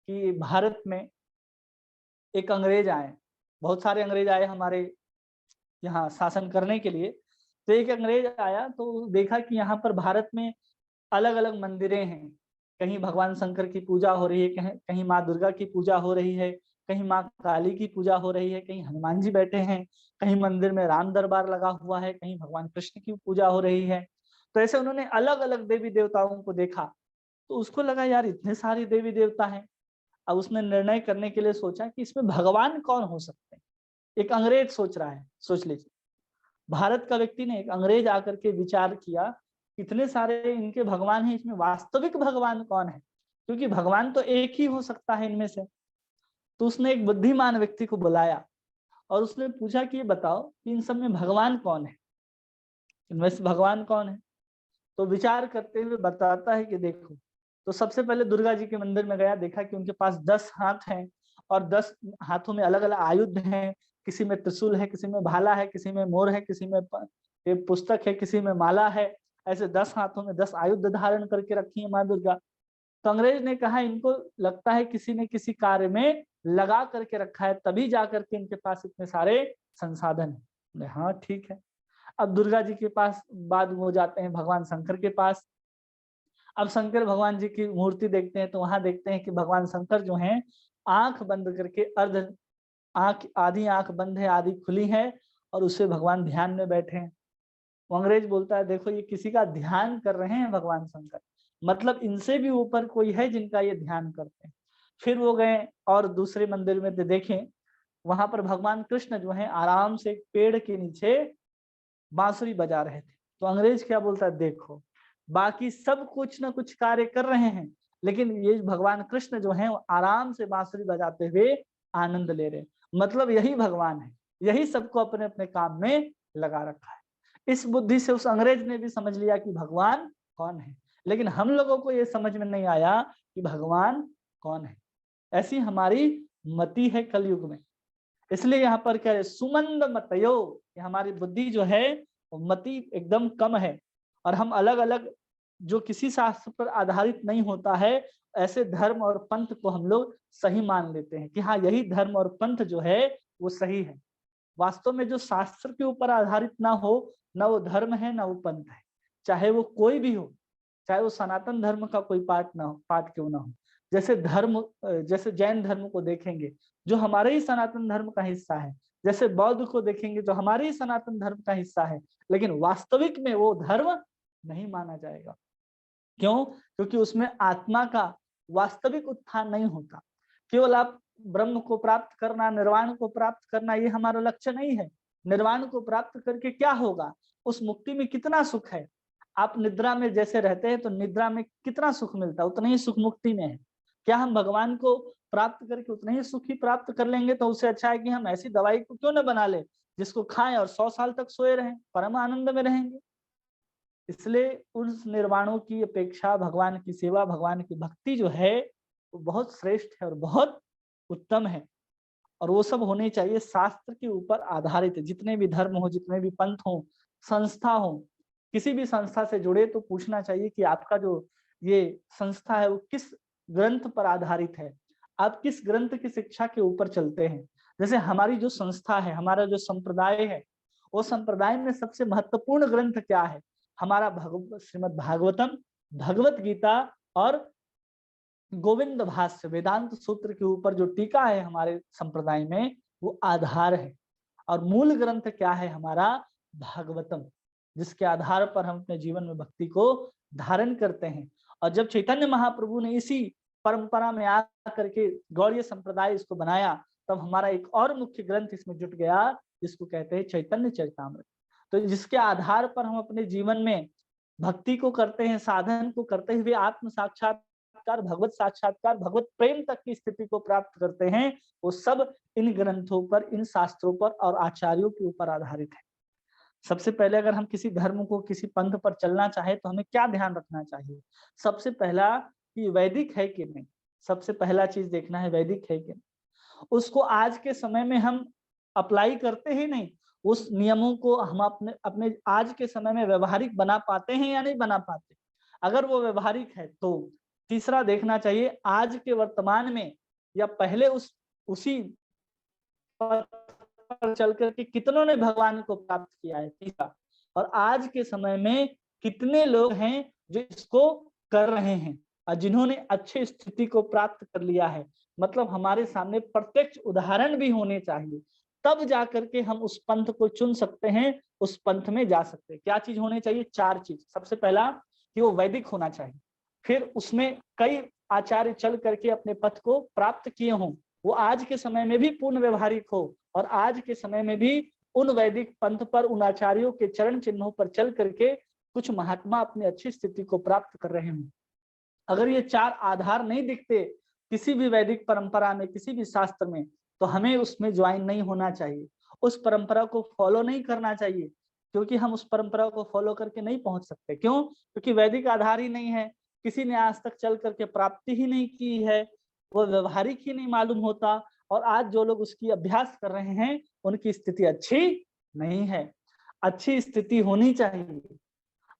कि भारत में एक अंग्रेज आए, बहुत सारे अंग्रेज आए हमारे यहाँ शासन करने के लिए। तो एक अंग्रेज आया तो देखा कि यहाँ पर भारत में अलग अलग मंदिरें हैं। कहीं भगवान शंकर की पूजा हो रही है, कहीं कहीं माँ दुर्गा की पूजा हो रही है, कहीं माँ काली की पूजा हो रही है, कहीं हनुमान जी बैठे हैं, कहीं मंदिर में राम दरबार लगा हुआ है, कहीं भगवान कृष्ण की पूजा हो रही है। तो ऐसे उन्होंने अलग अलग देवी देवताओं को देखा। तो उसको लगा यार इतने सारे देवी देवता हैं। अब उसने निर्णय करने के लिए सोचा कि इसमें भगवान कौन हो सकते हैं। एक अंग्रेज सोच रहा है, सोच लीजिए, भारत का व्यक्ति ने, एक अंग्रेज आकर के विचार किया, इतने सारे इनके भगवान हैं, इसमें वास्तविक भगवान कौन है, क्योंकि भगवान तो एक ही हो सकता है इनमें से। तो उसने एक बुद्धिमान व्यक्ति को बुलाया और उसने पूछा कि ये बताओ कि इन सब में भगवान कौन है, इनमें से भगवान कौन है। तो विचार करते हुए बताता है कि देखो, तो सबसे पहले दुर्गा जी के मंदिर में गया, देखा कि उनके पास 10 हाथ हैं और 10 हाथों में अलग अलग आयुध हैं। किसी में त्रिशूल है, किसी में भाला है, किसी में मोर है, किसी में पुस्तक है, किसी में माला है। ऐसे 10 हाथों में 10 आयुध धारण करके रखी है माँ दुर्गा। तो अंग्रेज ने कहा इनको लगता है किसी ने किसी कार्य में लगा करके रखा है, तभी जा करके इनके पास इतने सारे संसाधन है। हाँ ठीक है। अब दुर्गा जी के पास बाद वो जाते हैं भगवान शंकर के पास। अब शंकर भगवान जी की मूर्ति देखते हैं तो वहां देखते हैं कि भगवान शंकर जो हैं आंख बंद करके, अर्ध आंख, आधी आंख बंद है, आधी खुली है, और उससे भगवान ध्यान में बैठे हैं। वो अंग्रेज बोलता है देखो ये किसी का ध्यान कर रहे हैं भगवान शंकर, मतलब इनसे भी ऊपर कोई है जिनका ये ध्यान करते हैं। फिर वो गए और दूसरे मंदिर में देखें, वहां पर भगवान कृष्ण जो है आराम से एक पेड़ के नीचे बांसुरी बजा रहे थे। तो अंग्रेज क्या बोलता है, देखो बाकी सब कुछ ना कुछ कार्य कर रहे हैं, लेकिन ये भगवान कृष्ण जो है वो आराम से बांसुरी बजाते हुए आनंद ले रहे हैं। मतलब यही भगवान है, यही सबको अपने अपने काम में लगा रखा है। इस बुद्धि से उस अंग्रेज ने भी समझ लिया कि भगवान कौन है, लेकिन हम लोगों को ये समझ में नहीं आया कि भगवान कौन है। ऐसी हमारी मति है कलयुग में। इसलिए यहाँ पर क्या है, सुमंद मतयो, हमारी बुद्धि जो है वो मति एकदम कम है, और हम अलग अलग जो किसी शास्त्र पर आधारित नहीं होता है, ऐसे धर्म और पंथ को हम लोग सही मान लेते हैं कि हाँ यही धर्म और पंथ जो है वो सही है। वास्तव में जो शास्त्र के ऊपर आधारित ना हो, ना वो धर्म है ना वो पंथ है, चाहे वो कोई भी हो, चाहे वो सनातन धर्म का कोई पार्ट क्यों ना हो। जैसे धर्म, जैसे जैन धर्म को देखेंगे जो हमारे ही सनातन धर्म का हिस्सा है, जैसे बौद्ध को देखेंगे जो हमारे ही सनातन धर्म का हिस्सा है, लेकिन वास्तविक में वो धर्म नहीं माना जाएगा। क्यों? क्योंकि उसमें आत्मा का वास्तविक उत्थान नहीं होता। केवल आप ब्रह्म को प्राप्त करना, निर्वाण को प्राप्त करना, ये हमारा लक्ष्य नहीं है। निर्वाण को प्राप्त करके क्या होगा, उस मुक्ति में कितना सुख है। आप निद्रा में जैसे रहते हैं तो निद्रा में कितना सुख मिलता है, उतना ही सुख मुक्ति में है। क्या हम भगवान को प्राप्त करके उतना ही सुख ही प्राप्त कर लेंगे? तो उससे अच्छा है कि हम ऐसी दवाई को क्यों न बना ले जिसको खाएं और 100 साल तक सोए रहें, परम आनंद में रहेंगे। इसलिए उस निर्वाणों की अपेक्षा भगवान की सेवा, भगवान की भक्ति जो है वो बहुत श्रेष्ठ है और बहुत उत्तम है। और वो सब होने चाहिए शास्त्र के ऊपर आधारित। जितने भी धर्म हो, जितने भी पंथ हो, संस्था हो, किसी भी संस्था से जुड़े तो पूछना चाहिए कि आपका जो ये संस्था है वो किस ग्रंथ पर आधारित है, आप किस ग्रंथ की शिक्षा के ऊपर चलते हैं। जैसे हमारी जो संस्था है, हमारा जो संप्रदाय है, वो संप्रदाय में सबसे महत्वपूर्ण ग्रंथ क्या है? हमारा श्रीमद् भागवतम, भगवत गीता और गोविंद भाष्य, वेदांत सूत्र के ऊपर जो टीका है हमारे संप्रदाय में, वो आधार है। और मूल ग्रंथ क्या है हमारा? भागवतम, जिसके आधार पर हम अपने जीवन में भक्ति को धारण करते हैं। और जब चैतन्य महाप्रभु ने इसी परंपरा में आकर के गौड़ीय संप्रदाय इसको बनाया, तब हमारा एक और मुख्य ग्रंथ इसमें जुट गया जिसको कहते हैं चैतन्य चरितामृत। तो जिसके आधार पर हम अपने जीवन में भक्ति को करते हैं, साधन को करते हुए आत्म साक्षात्कार साक्षात्कार, भगवत साक्षात्कार, भगवत प्रेम तक की स्थिति को प्राप्त करते हैं, वो सब इन ग्रंथों पर, इन शास्त्रों पर और आचार्यों के ऊपर आधारित है। सबसे पहले अगर हम किसी धर्म को, किसी पंथ पर चलना चाहे तो हमें क्या ध्यान रखना चाहिए? सबसे पहला कि वैदिक है कि नहीं, सबसे पहला चीज देखना है वैदिक है कि नहीं। उसको आज के समय में हम अप्लाई करते ही नहीं, उस नियमों को हम अपने अपने आज के समय में व्यवहारिक बना पाते हैं या नहीं बना पाते। अगर वो व्यवहारिक है तो तीसरा देखना चाहिए आज के वर्तमान में या पहले उसी पर चल करके कितनों ने भगवान को प्राप्त किया है, तीसरा। और आज के समय में कितने लोग हैं जो इसको कर रहे हैं और जिन्होंने अच्छी स्थिति को प्राप्त कर लिया है। मतलब हमारे सामने प्रत्यक्ष उदाहरण भी होने चाहिए, तब जाकर के हम उस पंथ को चुन सकते हैं, उस पंथ में जा सकते हैं। क्या चीज होने चाहिए? 4 चीज। सबसे पहला कि वो वैदिक होना चाहिए, फिर उसमें कई आचार्य चल करके अपने पथ को प्राप्त किए हों, वो आज के समय में भी पूर्ण व्यवहारिक हो, और आज के समय में भी उन वैदिक पंथ पर, उन आचार्यों के चरण चिन्हों पर चल करके कुछ महात्मा अपनी अच्छी स्थिति को प्राप्त कर रहे हों। अगर ये 4 आधार नहीं दिखते किसी भी वैदिक परंपरा में, किसी भी शास्त्र में, तो हमें उसमें ज्वाइन नहीं होना चाहिए, उस परंपरा को फॉलो नहीं करना चाहिए, क्योंकि हम उस परंपरा को फॉलो करके नहीं पहुंच सकते। क्यों? क्योंकि वैदिक आधार ही नहीं है, किसी ने आज तक चल करके प्राप्ति ही नहीं की है, वो व्यवहारिक ही नहीं मालूम होता, और आज जो लोग उसकी अभ्यास कर रहे हैं उनकी स्थिति अच्छी नहीं है। अच्छी स्थिति होनी चाहिए।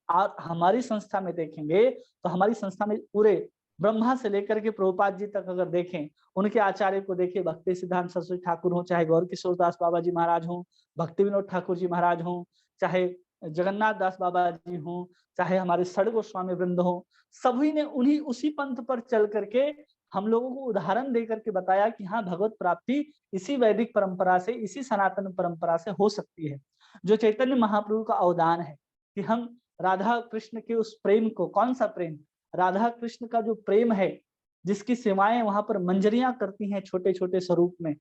और हमारी संस्था में देखेंगे तो हमारी संस्था में पूरे ब्रह्मा से लेकर के प्रभुपाद जी तक अगर देखें, उनके आचार्य को देखिए, भक्ति सिद्धांत सरस्वती ठाकुर हो, चाहे गौर किशोर दास बाबा जी महाराज हो, भक्ति विनोद ठाकुर जी महाराज हो, चाहे जगन्नाथ दास बाबा जी हो, चाहे हमारे षड गोस्वामी वृंद हो, सभी ने उन्हीं उसी पंथ पर चल करके हम लोगों को उदाहरण दे करके बताया कि हाँ, भगवत प्राप्ति इसी वैदिक परंपरा से, इसी सनातन परंपरा से हो सकती है। जो चैतन्य महाप्रभु का अवदान है कि हम राधा कृष्ण के उस प्रेम को, कौन सा प्रेम? राधा कृष्ण का जो प्रेम है, जिसकी सेवाएं वहां पर मंजरियां करती हैं छोटे छोटे स्वरूप में,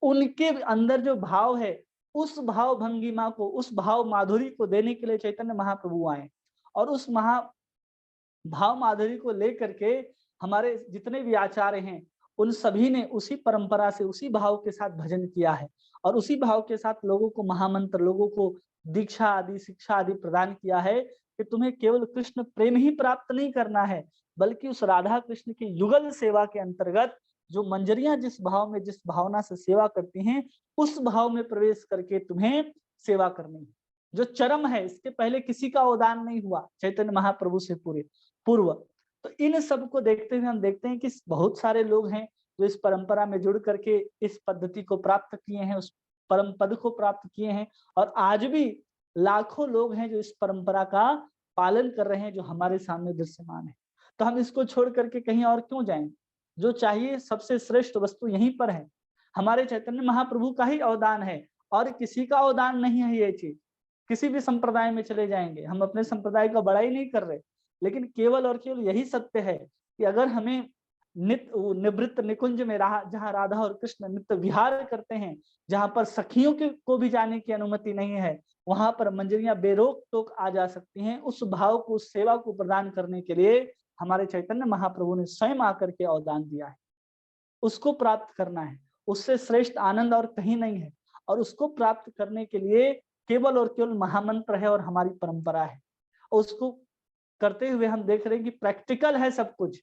उनके अंदर जो भाव है, उस भाव भंगिमा को, उस भाव माधुरी को देने के लिए चैतन्य महाप्रभु आए, और उस भाव माधुरी को लेकर के हमारे जितने भी आचार्य हैं, उन सभी ने उसी परंपरा से, उसी भाव के साथ भजन किया है, और उसी भाव के साथ लोगों को महामंत्र, लोगों को दीक्षा आदि, शिक्षा आदि प्रदान किया है कि तुम्हें केवल कृष्ण प्रेम ही प्राप्त नहीं करना है, बल्कि उस राधा कृष्ण की युगल सेवा के अंतर्गत जो मंजरियां जिस भाव में, जिस भावना से सेवा करती हैं, उस भाव में प्रवेश करके तुम्हें सेवा करनी है। जो चरम है, इसके पहले किसी का अवदान नहीं हुआ चैतन्य महाप्रभु से पूर्व। तो इन सब को देखते हुए हम देखते हैं कि बहुत सारे लोग हैं जो इस परंपरा में जुड़ करके इस पद्धति को प्राप्त किए हैं, उस परम पद को प्राप्त किए हैं, और आज भी लाखों लोग हैं जो इस परंपरा का पालन कर रहे हैं, जो हमारे सामने दृश्यमान है। तो हम इसको छोड़ करके कहीं और क्यों जाएंगे? जो चाहिए सबसे श्रेष्ठ वस्तु यहीं पर है, हमारे चैतन्य महाप्रभु का ही अवदान है, और किसी का अवदान नहीं है। ये चीज किसी भी संप्रदाय में चले जाएंगे, हम अपने संप्रदाय का बड़ाई नहीं कर रहे, लेकिन केवल और केवल यही सत्य है कि अगर हमें नित्य निवृत्त निकुंज में जहाँ राधा और कृष्ण नित्य विहार करते हैं, जहाँ पर सखियों को भी जाने की अनुमति नहीं है, वहां पर मंजरियां बेरोक टोक आ जा सकती हैं। उस भाव को, उस सेवा को प्रदान करने के लिए हमारे चैतन्य महाप्रभु ने स्वयं आकर के अवदान दिया है। उसको प्राप्त करना है, उससे श्रेष्ठ आनंद और कहीं नहीं है, और उसको प्राप्त करने के लिए केवल और केवल महामंत्र है और हमारी परंपरा है। उसको करते हुए हम देख रहे हैं कि प्रैक्टिकल है सब कुछ,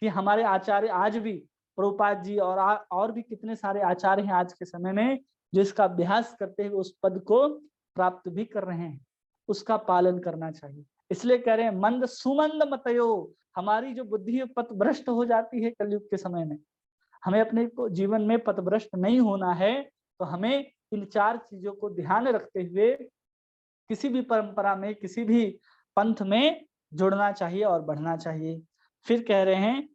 कि हमारे आचार्य आज भी, प्रभुपाद जी और भी कितने सारे आचार्य हैं आज के समय में, जो इसका अभ्यास करते हुए उस पद को प्राप्त भी कर रहे हैं। उसका पालन करना चाहिए। इसलिए कह रहे हैं मंद सुमंद मतयो, हमारी जो बुद्धि पथ भ्रष्ट हो जाती है कलयुग के समय में, हमें अपने को जीवन में पथभ्रष्ट नहीं होना है, तो हमें इन 4 चीजों को ध्यान रखते हुए किसी भी परंपरा में, किसी भी पंथ में जुड़ना चाहिए और बढ़ना चाहिए। फिर कह रहे हैं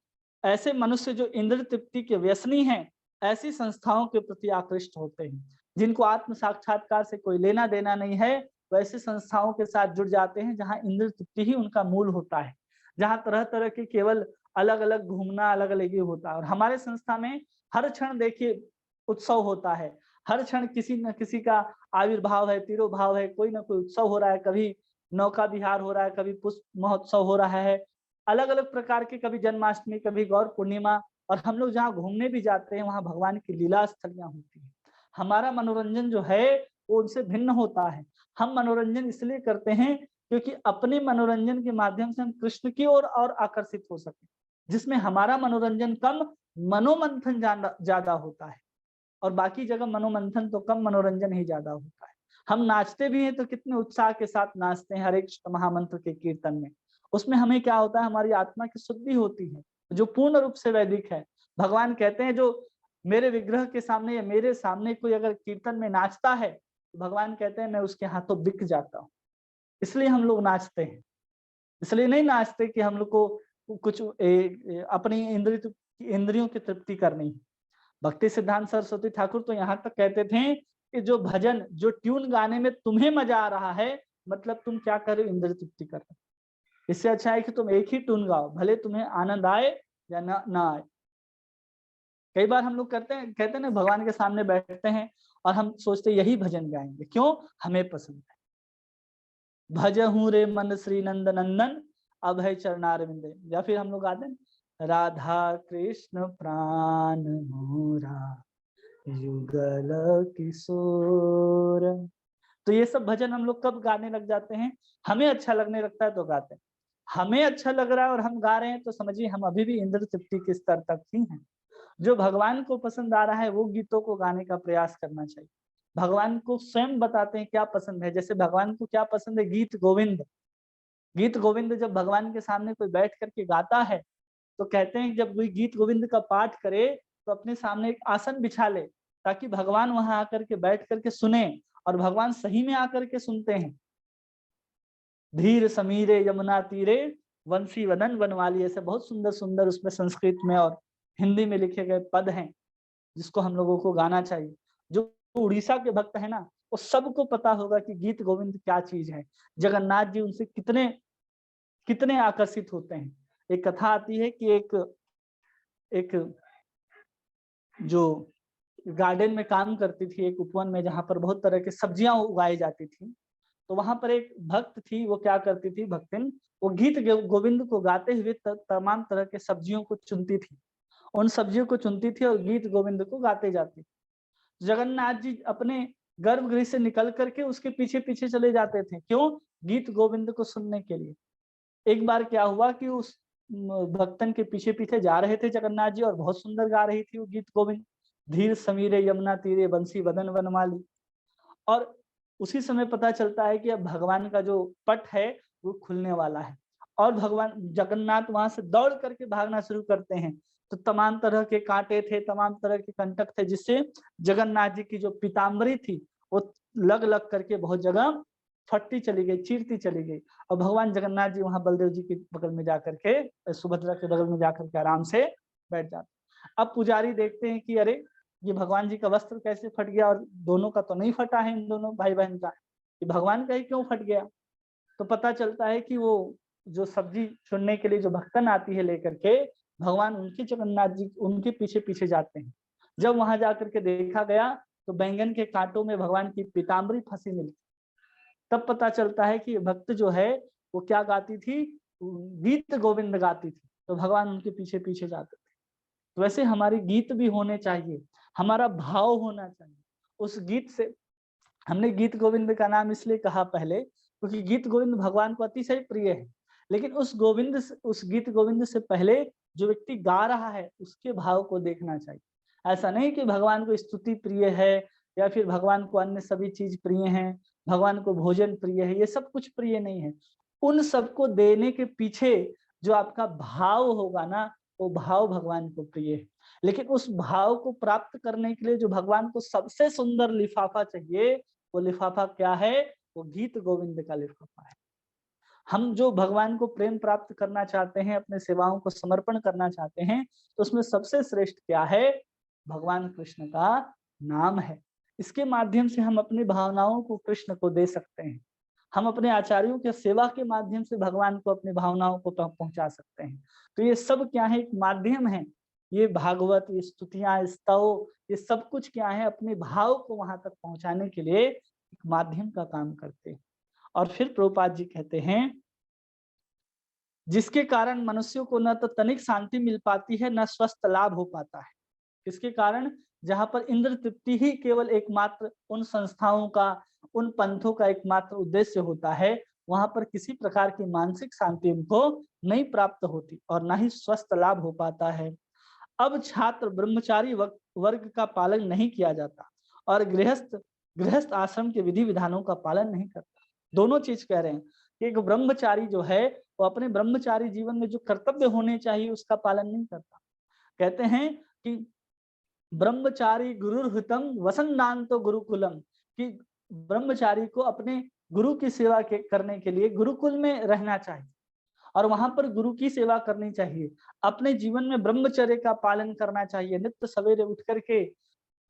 ऐसे मनुष्य जो इंद्र तृप्ति के व्यसनी हैं, ऐसी संस्थाओं के प्रति आकृष्ट होते हैं। जिनको आत्म साक्षात्कार से कोई लेना देना नहीं है, वैसे संस्थाओं के साथ जुड़ जाते हैं जहां इंद्र तृप्ति ही उनका मूल होता है, जहां तरह तरह के केवल अलग अलग घूमना, अलग अलग ही होता है। और हमारे संस्था में हर क्षण देखिए उत्सव होता है, हर क्षण किसी न किसी का आविर्भाव है, तिरोभाव है, कोई ना कोई उत्सव हो रहा है, कभी नौका विहार हो रहा है, कभी पुष्प महोत्सव हो रहा है, अलग अलग प्रकार के, कभी जन्माष्टमी, कभी गौर पूर्णिमा, और हम लोग जहाँ घूमने भी जाते हैं वहाँ भगवान की लीला स्थलियां होती हैं। हमारा मनोरंजन जो है वो उनसे भिन्न होता है। हम मनोरंजन इसलिए करते हैं क्योंकि अपने मनोरंजन के माध्यम से हम कृष्ण की ओर और आकर्षित हो सके, जिसमें हमारा मनोरंजन कम, मनोमंथन ज्यादा होता है। और बाकी जगह मनोमंथन तो कम, मनोरंजन ही ज्यादा होता है। हम नाचते भी हैं तो कितने उत्साह के साथ नाचते हैं हरे कृष्ण महामंत्र के कीर्तन में। उसमें हमें क्या होता है, हमारी आत्मा की शुद्धि होती है, जो पूर्ण रूप से वैदिक है। भगवान कहते हैं जो मेरे विग्रह के सामने या मेरे सामने कोई अगर कीर्तन में नाचता है तो भगवान कहते हैं मैं उसके हाथों बिक जाता हूँ। इसलिए हम लोग नाचते हैं। इसलिए नहीं नाचते कि हम लोग को कुछ अपनी इंद्रियों की तृप्ति करनी है। भक्ति सिद्धांत सरस्वती ठाकुर तो यहाँ तक कहते थे कि जो भजन, जो ट्यून गाने में तुम्हें मजा आ रहा है, मतलब तुम क्या कर रहे हो, इंद्रिय तृप्ति कर रहे हो। इससे अच्छा है कि तुम एक ही ट्यून गाओ, भले तुम्हें आनंद आए या ना आए। कई बार हम लोग कहते हैं ना, भगवान के सामने बैठते हैं और हम सोचते यही भजन गाएंगे, क्यों, हमें पसंद है। भजहूं रे मन श्री नंद नंदन अभय चरणारविंद, या फिर हम लोग गाते हैं राधा कृष्ण प्राण मोरा युगल किशोर। तो ये सब भजन हम लोग कब गाने लग जाते हैं, हमें अच्छा लगने लगता है तो गाते हैं। हमें अच्छा लग रहा है और हम गा रहे हैं तो समझिए हम अभी भी इंद्र तृप्ति के स्तर तक ही हैं। जो भगवान को पसंद आ रहा है वो गीतों को गाने का प्रयास करना चाहिए। भगवान को स्वयं बताते हैं क्या पसंद है। जैसे भगवान को क्या पसंद है, गीत गोविंद। गीत गोविंद जब भगवान के सामने कोई बैठ करके गाता है तो कहते हैं जब कोई गीत गोविंद का पाठ करे तो अपने सामने एक आसन बिछा ले, ताकि भगवान वहां आकर के बैठ करके सुने। और भगवान सही में आकर के सुनते हैं। धीर समीरे यमुना तीरे वंशी वदन वनवाली, ऐसे बहुत सुंदर सुंदर उसमें संस्कृत में और हिंदी में लिखे गए पद हैं जिसको हम लोगों को गाना चाहिए। जो उड़ीसा के भक्त है ना, वो सबको पता होगा कि गीत गोविंद क्या चीज है। जगन्नाथ जी उनसे कितने कितने आकर्षित होते हैं। एक कथा आती है कि एक जो गार्डन में काम करती थी, एक उपवन में जहां पर बहुत तरह की सब्जियां उगाई जाती थी, तो वहां पर एक भक्त थी, वो क्या करती थी, भक्तिन, वो गीत गोविंद को गाते हुए तमाम तरह के सब्जियों को चुनती थी। उन सब्जियों को चुनती थी और गीत गोविंद को गाते जाती। जगन्नाथ जी अपने गर्भगृह से निकल करके उसके पीछे पीछे चले जाते थे, क्यों, गीत गोविंद को सुनने के लिए। एक बार क्या हुआ कि उस भक्तन के पीछे पीछे जा रहे थे जगन्नाथ जी, और बहुत सुंदर गा रही थी वो गीत गोविंद, धीर समीरे यमुना तीरे बंसी बदन वनमाली। और उसी समय पता चलता है कि अब भगवान का जो पट है वो खुलने वाला है, और भगवान जगन्नाथ वहां से दौड़ करके भागना शुरू करते हैं। तो तमाम तरह के कांटे थे, तमाम तरह के कंटक थे, जिससे जगन्नाथ जी की जो पीताम्बरी थी वो लग लग करके बहुत जगह फटती चली गई, चीरती चली गई। और भगवान जगन्नाथ जी वहां बलदेव जी के बगल में जाकर के, सुभद्रा के बगल में जाकर के आराम से बैठ जाते। अब पुजारी देखते हैं कि अरे ये भगवान जी का वस्त्र कैसे फट गया, और दोनों का तो नहीं फटा है, इन दोनों भाई बहन का, कि भगवान का ही क्यों फट गया। तो पता चलता है कि वो जो सब्जी चुनने के लिए जो भक्तन आती है लेकर के, भगवान उनके जगन्नाथ जी उनके पीछे पीछे जाते हैं। जब वहां जाकर के देखा गया तो बैंगन के कांटों में भगवान की पीताम्बरी फंसी मिली। तब पता चलता है कि भक्त जो है वो क्या गाती थी, गीत गोविंद गाती थी। तो भगवान उनके पीछे पीछे जाते थे। तो वैसे हमारे गीत भी होने चाहिए, हमारा भाव होना चाहिए उस गीत से। हमने गीत गोविंद का नाम इसलिए कहा पहले क्योंकि गीत गोविंद भगवान को अतिशय प्रिय है। लेकिन उस गीत गोविंद से पहले जो व्यक्ति गा रहा है उसके भाव को देखना चाहिए। ऐसा नहीं कि भगवान को स्तुति प्रिय है या फिर भगवान को अन्य सभी चीज प्रिय हैं, भगवान को भोजन प्रिय है, ये सब कुछ प्रिय नहीं है। उन सबको देने के पीछे जो आपका भाव होगा ना, वो भाव भगवान को प्रिय है। लेकिन उस भाव को प्राप्त करने के लिए जो भगवान को सबसे सुंदर लिफाफा चाहिए, वो लिफाफा क्या है, वो गीत गोविंद का लिफाफा है। हम जो भगवान को प्रेम प्राप्त करना चाहते हैं, अपने सेवाओं को समर्पण करना चाहते हैं, तो उसमें सबसे श्रेष्ठ क्या है, भगवान कृष्ण का नाम है। इसके माध्यम से हम अपनी भावनाओं को कृष्ण को दे सकते हैं। हम अपने आचार्यों के सेवा के माध्यम से भगवान को अपनी भावनाओं को पहुंचा सकते हैं। तो ये सब क्या है, एक माध्यम है। ये भागवत, ये स्तुतियां, स्तव, ये सब कुछ क्या है, अपने भाव को वहां तक पहुंचाने के लिए एक माध्यम का काम करते हैं। और फिर प्रभुपाद जी कहते हैं जिसके कारण मनुष्यों को न तो तनिक शांति मिल पाती है, न स्वस्थ लाभ हो पाता है। इसके कारण जहाँ पर इंद्र तृप्ति ही केवल एकमात्र उन संस्थाओं का, उन पंथों का एकमात्र उद्देश्य होता है, वहां पर किसी प्रकार की मानसिक शांति उनको नहीं प्राप्त होती और ना ही स्वस्थ लाभ हो पाता है। अब छात्र ब्रह्मचारी वर्ग का पालन नहीं किया जाता और गृहस्थ गृहस्थ आश्रम के विधि विधानों का पालन नहीं करता। दोनों चीज कह रहे हैं कि एक ब्रह्मचारी जो है वो अपने ब्रह्मचारी जीवन में जो कर्तव्य होने चाहिए उसका पालन नहीं करता। कहते हैं कि ब्रह्मचारी गुरुर्हितम वसन्नान्तो गुरुकुलम, कि ब्रह्मचारी को अपने गुरु की सेवा करने के लिए गुरुकुल में रहना चाहिए और वहां पर गुरु की सेवा करनी चाहिए। अपने जीवन में ब्रह्मचर्य का पालन करना चाहिए। नित्य सवेरे उठ करके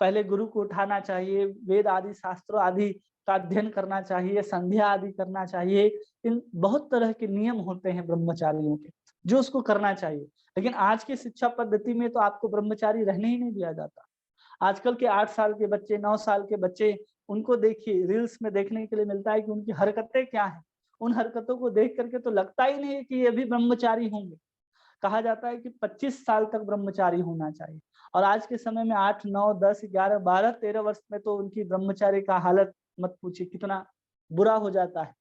पहले गुरु को उठाना चाहिए, वेद आदि शास्त्रों आदि का अध्ययन करना चाहिए, संध्या आदि करना चाहिए। इन बहुत तरह के नियम होते हैं ब्रह्मचारियों के, जो उसको करना चाहिए। लेकिन आज की शिक्षा पद्धति में तो आपको ब्रह्मचारी रहने ही नहीं दिया जाता। आजकल के 8 साल के बच्चे, 9 साल के बच्चे, उनको देखिए रील्स में देखने के लिए मिलता है कि उनकी हरकतें क्या हैं। उन हरकतों को देख करके तो लगता ही नहीं है कि ये भी ब्रह्मचारी होंगे। कहा जाता है कि 25 साल तक ब्रह्मचारी होना चाहिए और आज के समय में 8, 9, 10, 11, 12, 13 वर्ष में तो उनकी ब्रह्मचारी का हालत मत पूछिए कितना बुरा हो जाता है।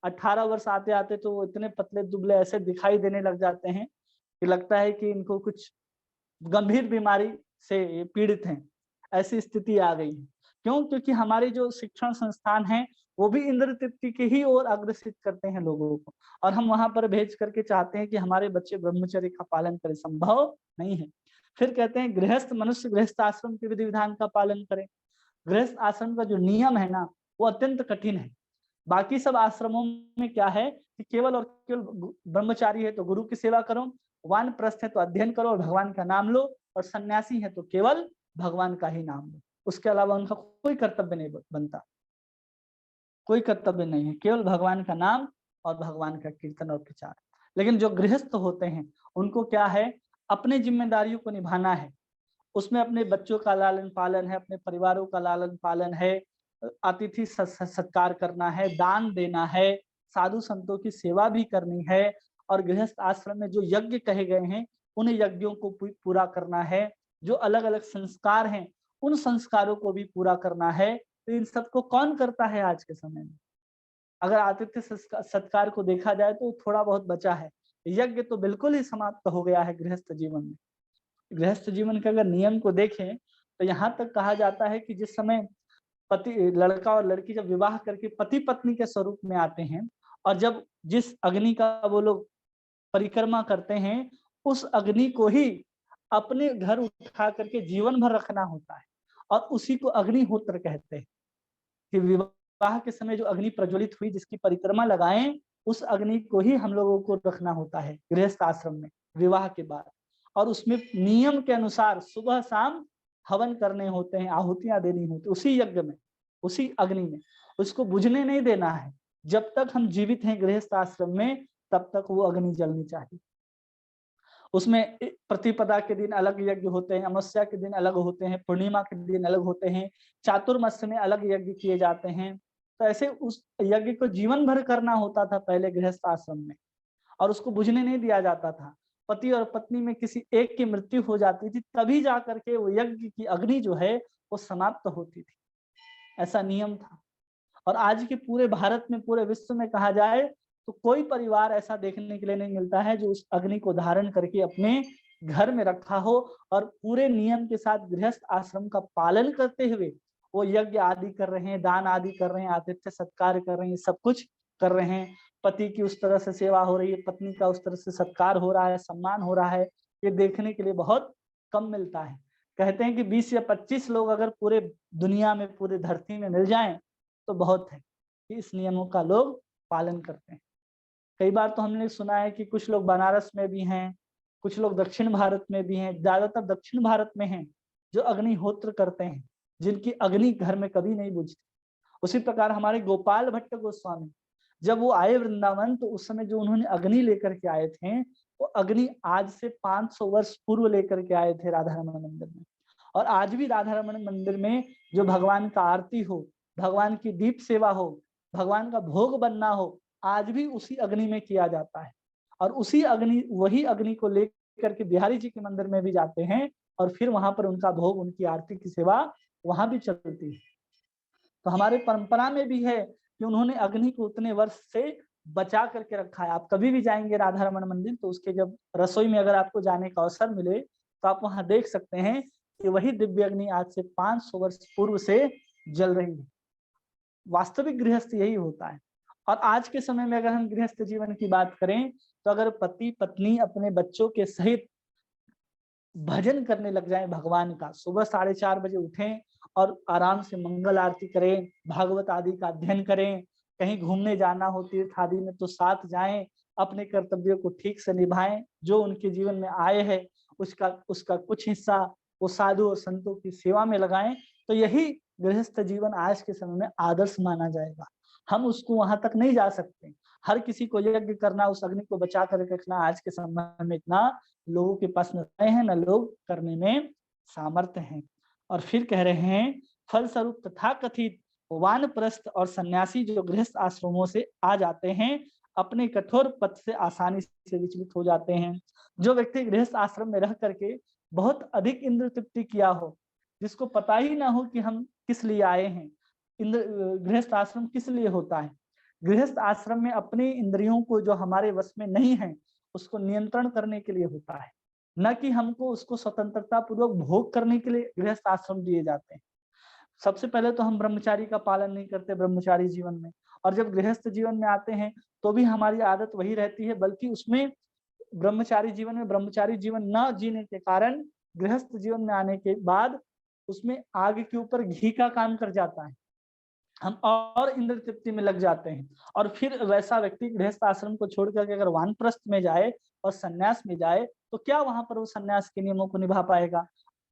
18 वर्ष आते आते तो वो इतने पतले दुबले ऐसे दिखाई देने लग जाते हैं कि लगता है कि इनको कुछ गंभीर बीमारी से पीड़ित हैं। ऐसी स्थिति आ गई है। क्यों? क्योंकि हमारे जो शिक्षण संस्थान हैं वो भी इंद्र तृप्ति की ही ओर अग्रसित करते हैं लोगों को और हम वहां पर भेज करके चाहते हैं कि हमारे बच्चे ब्रह्मचर्य का पालन करें। संभव नहीं है। फिर कहते हैं गृहस्थ मनुष्य गृहस्थ आश्रम के विधि विधान का पालन करें। गृहस्थ आश्रम का जो नियम है ना वो अत्यंत कठिन है। बाकी सब आश्रमों में क्या है कि केवल और केवल ब्रह्मचारी है तो गुरु की सेवा करो, वानप्रस्थ है तो अध्ययन करो और भगवान का नाम लो, और सन्यासी है तो केवल भगवान का ही नाम लो। उसके अलावा उनका कोई कर्तव्य नहीं बनता, कोई कर्तव्य नहीं है, केवल भगवान का नाम और भगवान का कीर्तन और प्रचार। लेकिन जो गृहस्थ होते हैं उनको क्या है, अपने जिम्मेदारियों को निभाना है। उसमें अपने बच्चों का लालन पालन है, अपने परिवारों का लालन पालन है, अतिथि सत्कार करना है, दान देना है, साधु संतों की सेवा भी करनी है और गृहस्थ आश्रम में जो यज्ञ कहे गए हैं उन यज्ञों को पूरा करना है। जो अलग अलग संस्कार हैं उन संस्कारों को भी पूरा करना है। तो इन सबको कौन करता है आज के समय में? अगर आतिथ्य सत्कार को देखा जाए तो थोड़ा बहुत बचा है। यज्ञ तो बिल्कुल ही समाप्त हो गया है गृहस्थ जीवन में। गृहस्थ जीवन के अगर नियम को देखें तो यहाँ तक कहा जाता है कि जिस समय पति लड़का और लड़की जब विवाह करके पति पत्नी के स्वरूप में आते हैं और जब जिस अग्नि का वो लोग परिक्रमा करते हैं उस अग्नि को ही अपने घर उठा करके जीवन भर रखना होता है और उसी को अग्निहोत्र कहते हैं कि विवाह के समय जो अग्नि प्रज्वलित हुई जिसकी परिक्रमा लगाएं उस अग्नि को ही हम लोगों को रखना होता है गृहस्थ आश्रम में विवाह के बाद। और उसमें नियम के अनुसार सुबह शाम हवन करने होते हैं, आहुतियां देनी होती है उसी यज्ञ में, उसी अग्नि में। उसको बुझने नहीं देना है। जब तक हम जीवित हैं गृहस्थ आश्रम में तब तक वो अग्नि जलनी चाहिए। उसमें प्रतिपदा के दिन अलग यज्ञ होते हैं, अमावस्या के दिन अलग होते हैं, पूर्णिमा के दिन अलग होते हैं, चातुर्मास्य में अलग यज्ञ किए जाते हैं। तो ऐसे उस यज्ञ को जीवन भर करना होता था पहले गृहस्थ आश्रम में और उसको बुझने नहीं दिया जाता था। पति और पत्नी में किसी एक की मृत्यु हो जाती थी तभी जा करके वो यज्ञ की अग्नि जो है वो समाप्त होती थी। ऐसा नियम था। और आज के पूरे भारत में, पूरे विश्व में कहा जाए तो कोई परिवार ऐसा देखने के लिए नहीं मिलता है जो उस अग्नि को धारण करके अपने घर में रखा हो और पूरे नियम के साथ गृहस्थ आश्रम का पालन करते हुए वो यज्ञ आदि कर रहे हैं, दान आदि कर रहे हैं, आतिथ्य सत्कार कर रहे हैं, सब कुछ कर रहे हैं। पति की उस तरह से सेवा हो रही है, पत्नी का उस तरह से सत्कार हो रहा है, सम्मान हो रहा है। ये देखने के लिए बहुत कम मिलता है। कहते हैं कि 20 या 25 लोग अगर पूरे दुनिया में, पूरे धरती में मिल जाएं तो बहुत है कि इस नियमों का लोग पालन करते हैं। कई बार तो हमने सुना है कि कुछ लोग बनारस में भी हैं, कुछ लोग दक्षिण भारत में भी हैं, ज्यादातर दक्षिण भारत में हैं जो अग्निहोत्र करते हैं, जिनकी अग्नि घर में कभी नहीं बुझती। उसी प्रकार हमारे गोपाल भट्ट गोस्वामी जब वो आए वृंदावन तो उस समय जो उन्होंने अग्नि लेकर के आए थे वो अग्नि आज से 500 वर्ष पूर्व लेकर के आए थे राधा रमण मंदिर में। और आज भी राधा रमण मंदिर में जो भगवान का आरती हो, भगवान की दीप सेवा हो, भगवान का भोग बनना हो, आज भी उसी अग्नि में किया जाता है। और वही अग्नि को लेकर के बिहारी जी के मंदिर में भी जाते हैं और फिर वहां पर उनका भोग, उनकी आरती की सेवा वहां भी चलती है। तो हमारे परंपरा में भी है कि उन्होंने अग्नि को उतने वर्ष से बचा करके रखा है। आप कभी भी जाएंगे राधा रमन मंदिर तो उसके जब रसोई में अगर आपको जाने का अवसर मिले तो आप वहां देख सकते हैं कि वही दिव्य अग्नि आज से 500 वर्ष पूर्व से जल रही है। वास्तविक गृहस्थ यही होता है। और आज के समय में अगर हम गृहस्थ जीवन की बात करें तो अगर पति पत्नी अपने बच्चों के सहित भजन करने लग जाएं भगवान का, सुबह 4:30 बजे उठें और आराम से मंगल आरती करें, भागवत आदि का अध्ययन करें, कहीं घूमने जाना हो तीर्थ आदि में तो साथ जाएं, अपने कर्तव्यों को ठीक से निभाएं, जो उनके जीवन में आए हैं उसका कुछ हिस्सा वो साधु और संतों की सेवा में लगाएं, तो यही गृहस्थ जीवन आज के समय में आदर्श माना जाएगा। हम उसको वहां तक नहीं जा सकते। हर किसी को यज्ञ करना, उस अग्नि को बचा कर रखना आज के समय में इतना लोगों के पास न समय है, न लोग करने में सामर्थ्य हैं। और फिर कह रहे हैं फलस्वरूप तथाकथित वानप्रस्थ और सन्यासी जो गृहस्थ आश्रमों से आ जाते हैं अपने कठोर पथ से आसानी से विचलित हो जाते हैं। जो व्यक्ति गृहस्थ आश्रम में रह करके बहुत अधिक इंद्र तृप्ति किया हो, जिसको पता ही ना हो कि हम किस लिए आए हैं, गृहस्थ आश्रम किस लिए होता है। गृहस्थ आश्रम में अपने इंद्रियों को जो हमारे वश में नहीं है उसको नियंत्रण करने के लिए होता है, न कि हमको उसको स्वतंत्रता पूर्वक भोग करने के लिए गृहस्थ आश्रम दिए जाते हैं। सबसे पहले तो हम ब्रह्मचारी का पालन नहीं करते ब्रह्मचारी जीवन में, और जब गृहस्थ जीवन में आते हैं तो भी हमारी आदत वही रहती है, बल्कि उसमें ब्रह्मचारी जीवन में ब्रह्मचारी जीवन न जीने के कारण गृहस्थ जीवन में आने के बाद उसमें आग के ऊपर घी का काम कर जाता है। हम और इंद्र तृप्ति में लग जाते हैं, और फिर वैसा व्यक्ति गृहस्थ आश्रम को छोड़ करके अगर वानप्रस्थ में जाए और सन्यास में जाए तो क्या वहां पर वो सन्यास के नियमों को निभा पाएगा।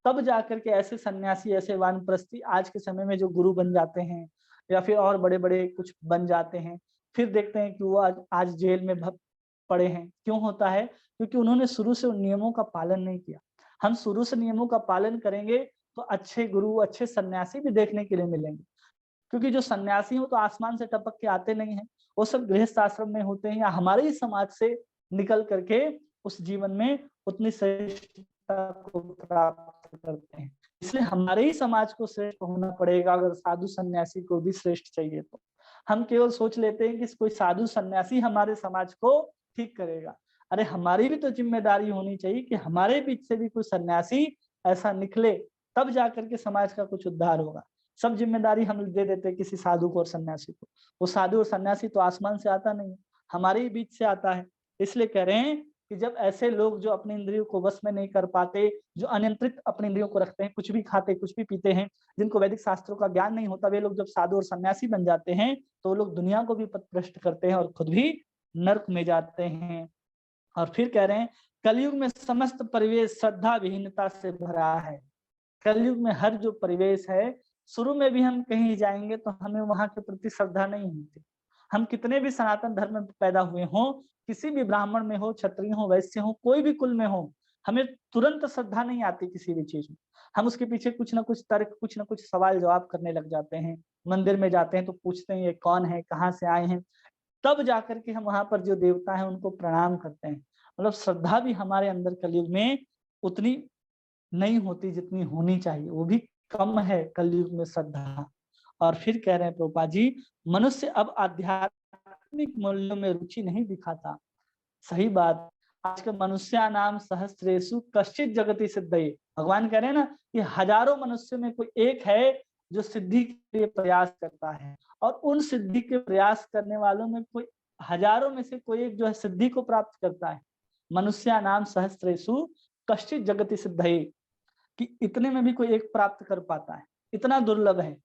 तब जाकर के ऐसे सन्यासी, ऐसे वानप्रस्थी आज के समय में जो गुरु बन जाते हैं या फिर और बड़े बड़े कुछ बन जाते हैं, फिर देखते हैं कि वो आज जेल में पड़े हैं। क्यों होता है? क्योंकि उन्होंने शुरू से उन नियमों का पालन नहीं किया। हम शुरू से नियमों का पालन करेंगे तो अच्छे गुरु, अच्छे सन्यासी भी देखने के लिए मिलेंगे। क्योंकि जो सन्यासी हो तो आसमान से टपक के आते नहीं है, वो सब गृहस्थ आश्रम में होते हैं या हमारे ही समाज से निकल करके उस जीवन में उतनी श्रेष्ठता को प्राप्त करते हैं। इसलिए हमारे ही समाज को श्रेष्ठ होना पड़ेगा। अगर साधु सन्यासी को भी श्रेष्ठ चाहिए तो हम केवल सोच लेते हैं कि कोई साधु सन्यासी हमारे समाज को ठीक करेगा। अरे हमारी भी तो जिम्मेदारी होनी चाहिए कि हमारे बीच से भी कोई सन्यासी ऐसा निकले, तब जाकर के समाज का कुछ उद्धार होगा। सब जिम्मेदारी हम दे देते हैं किसी साधु को और सन्यासी को। वो साधु और सन्यासी तो आसमान से आता नहीं है, हमारे ही बीच से आता है। इसलिए कह रहे हैं कि जब ऐसे लोग जो अपने इंद्रियों को वश में नहीं कर पाते, जो अनियंत्रित अपने इंद्रियों को रखते हैं, कुछ भी खाते कुछ भी पीते हैं, जिनको वैदिक शास्त्रों का ज्ञान नहीं होता, वे लोग जब साधु और सन्यासी बन जाते हैं तो वो लोग दुनिया को भी पथभ्रष्ट करते हैं और खुद भी नर्क में जाते हैं। और फिर कह रहे हैं कलयुग में समस्त परिवेश श्रद्धा विहीनता से भरा है। कलयुग में हर जो परिवेश है, शुरू में भी हम कहीं जाएंगे तो हमें वहां के प्रति श्रद्धा नहीं होती। हम कितने भी सनातन धर्म में पैदा हुए हों, किसी भी ब्राह्मण में हो, क्षत्रिय हो, वैश्य हो, कोई भी कुल में हो, हमें तुरंत श्रद्धा नहीं आती किसी भी चीज में। हम उसके पीछे कुछ ना कुछ तर्क, कुछ ना कुछ सवाल जवाब करने लग जाते हैं। मंदिर में जाते हैं तो पूछते हैं ये कौन है, कहाँ से आए हैं, तब जाकर के हम वहां पर जो देवता है उनको प्रणाम करते हैं। मतलब श्रद्धा भी हमारे अंदर कलयुग में उतनी नहीं होती जितनी होनी चाहिए, वो भी कम है कलयुग में श्रद्धा। और फिर कह रहे हैं प्रभुपाद जी, मनुष्य अब आध्यात्मिक मूल्यों में रुचि नहीं दिखाता। सही बात। आज के मनुष्य नाम सहस्रेषु कश्चित जगति सिद्धये। भगवान कह रहे हैं ना कि हजारों मनुष्यों में कोई एक है जो सिद्धि के लिए प्रयास करता है, और उन सिद्धि के प्रयास करने वालों में कोई हजारों में से कोई एक जो है सिद्धि को प्राप्त करता है। मनुष्य नाम सहस्रेषु कश्चित जगति सिद्धये, कि इतने में भी कोई एक प्राप्त कर पाता है। इतना दुर्लभ है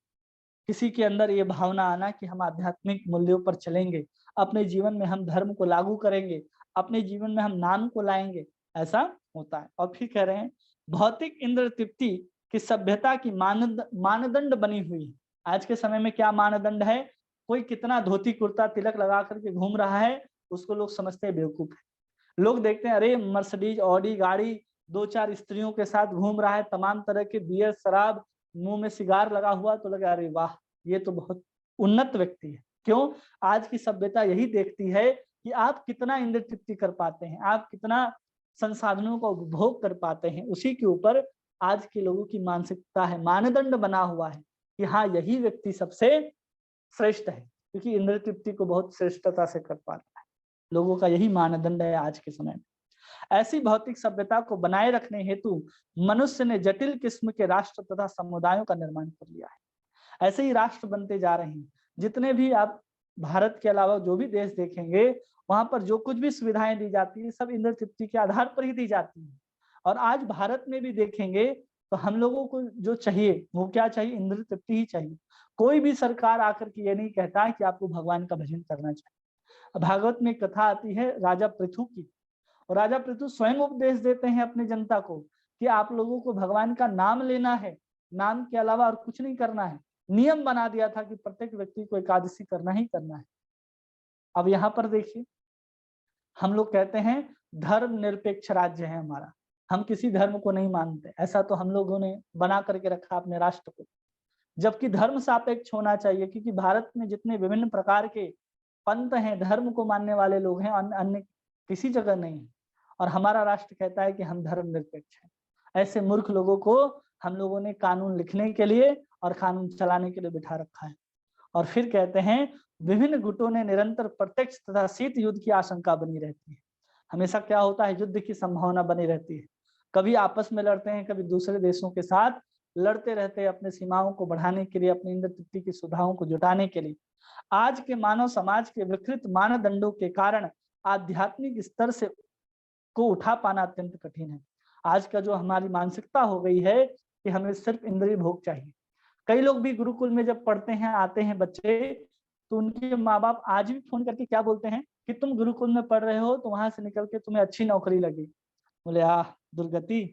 किसी के अंदर ये भावना आना कि हम आध्यात्मिक मूल्यों पर चलेंगे, अपने जीवन में हम धर्म को लागू करेंगे, अपने जीवन में हम नाम को लाएंगे, ऐसा होता है। और फिर कह रहे हैं भौतिक इंद्र तृप्ति की सभ्यता की मानदंड बनी हुई है। आज के समय में क्या मानदंड है? कोई कितना धोती कुर्ता तिलक लगा करके घूम रहा है, उसको लोग समझते हैं बेवकूफ है। लोग देखते हैं अरे मर्सिडीज ऑडी गाड़ी, 2-4 स्त्रियों के साथ घूम रहा है, तमाम तरह के बियर शराब, मुंह में सिगार लगा हुआ, तो लगा अरे वाह ये तो बहुत उन्नत व्यक्ति है। क्यों? आज की सभ्यता यही देखती है कि आप कितना इंद्र तृप्ति कर पाते हैं, आप कितना संसाधनों का उपभोग कर पाते हैं, उसी के ऊपर आज के लोगों की मानसिकता है, मानदंड बना हुआ है कि हाँ यही व्यक्ति सबसे श्रेष्ठ है, क्योंकि इंद्र तृप्ति को बहुत श्रेष्ठता से कर पाता है। लोगों का यही मानदंड है आज के समय में। ऐसी भौतिक सभ्यता को बनाए रखने हेतु मनुष्य ने जटिल किस्म के राष्ट्र तथा समुदायों का निर्माण कर लिया है। ऐसे ही राष्ट्र बनते जा रहे हैं। जितने भी आप भारत के अलावा जो भी देश देखेंगे, वहां पर जो कुछ भी सुविधाएं दी जाती है सब इंद्र तृप्ति के आधार पर ही दी जाती है। और आज भारत में भी देखेंगे तो हम लोगों को जो चाहिए वो क्या चाहिए, इंद्र तृप्ति ही चाहिए। कोई भी सरकार आकर के ये नहीं कहता कि आपको भगवान का भजन करना चाहिए। भागवत में कथा आती है राजा पृथु की, और राजा पृथु स्वयं उपदेश देते हैं अपनी जनता को कि आप लोगों को भगवान का नाम लेना है, नाम के अलावा और कुछ नहीं करना है। नियम बना दिया था कि प्रत्येक व्यक्ति को एकादशी करना ही करना है। अब यहाँ पर देखिए, हम लोग कहते हैं धर्म निरपेक्ष राज्य है हमारा, हम किसी धर्म को नहीं मानते, ऐसा तो हम लोगों ने बना करके रखा अपने राष्ट्र को, जबकि धर्म सापेक्ष होना चाहिए, क्योंकि भारत में जितने विभिन्न प्रकार के पंथ हैं, धर्म को मानने वाले लोग हैं, अन्य किसी जगह नहीं है। और हमारा राष्ट्र कहता है कि हम धर्म निरपेक्ष हैं। ऐसे मूर्ख लोगों को हम लोगों ने कानून लिखने के लिए और कानून चलाने के लिए बिठा रखा है। और फिर कहते हैं विभिन्न गुटों ने निरंतर प्रत्यक्ष तथा शीत युद्ध की आशंका बनी रहती है। हमेशा क्या होता है, युद्ध की संभावना बनी रहती है। कभी आपस में लड़ते हैं, कभी दूसरे देशों के साथ लड़ते रहते हैं, अपने सीमाओं को बढ़ाने के लिए, अपनी इंद्र तृप्ति की सुविधाओं को जुटाने के लिए। आज के मानव समाज के विकृत मानदंडों के कारण आध्यात्मिक स्तर से को उठा पाना अत्यंत कठिन है। आज का जो हमारी मानसिकता हो गई है कि हमें सिर्फ इंद्रिय भोग चाहिए। कई लोग भी गुरुकुल में जब पढ़ते हैं, आते हैं बच्चे, तो उनके माँ बाप आज भी फोन करके क्या बोलते हैं कि तुम गुरुकुल में पढ़ रहे हो तो वहां से निकल के तुम्हें अच्छी नौकरी लगी। बोले दुर्गति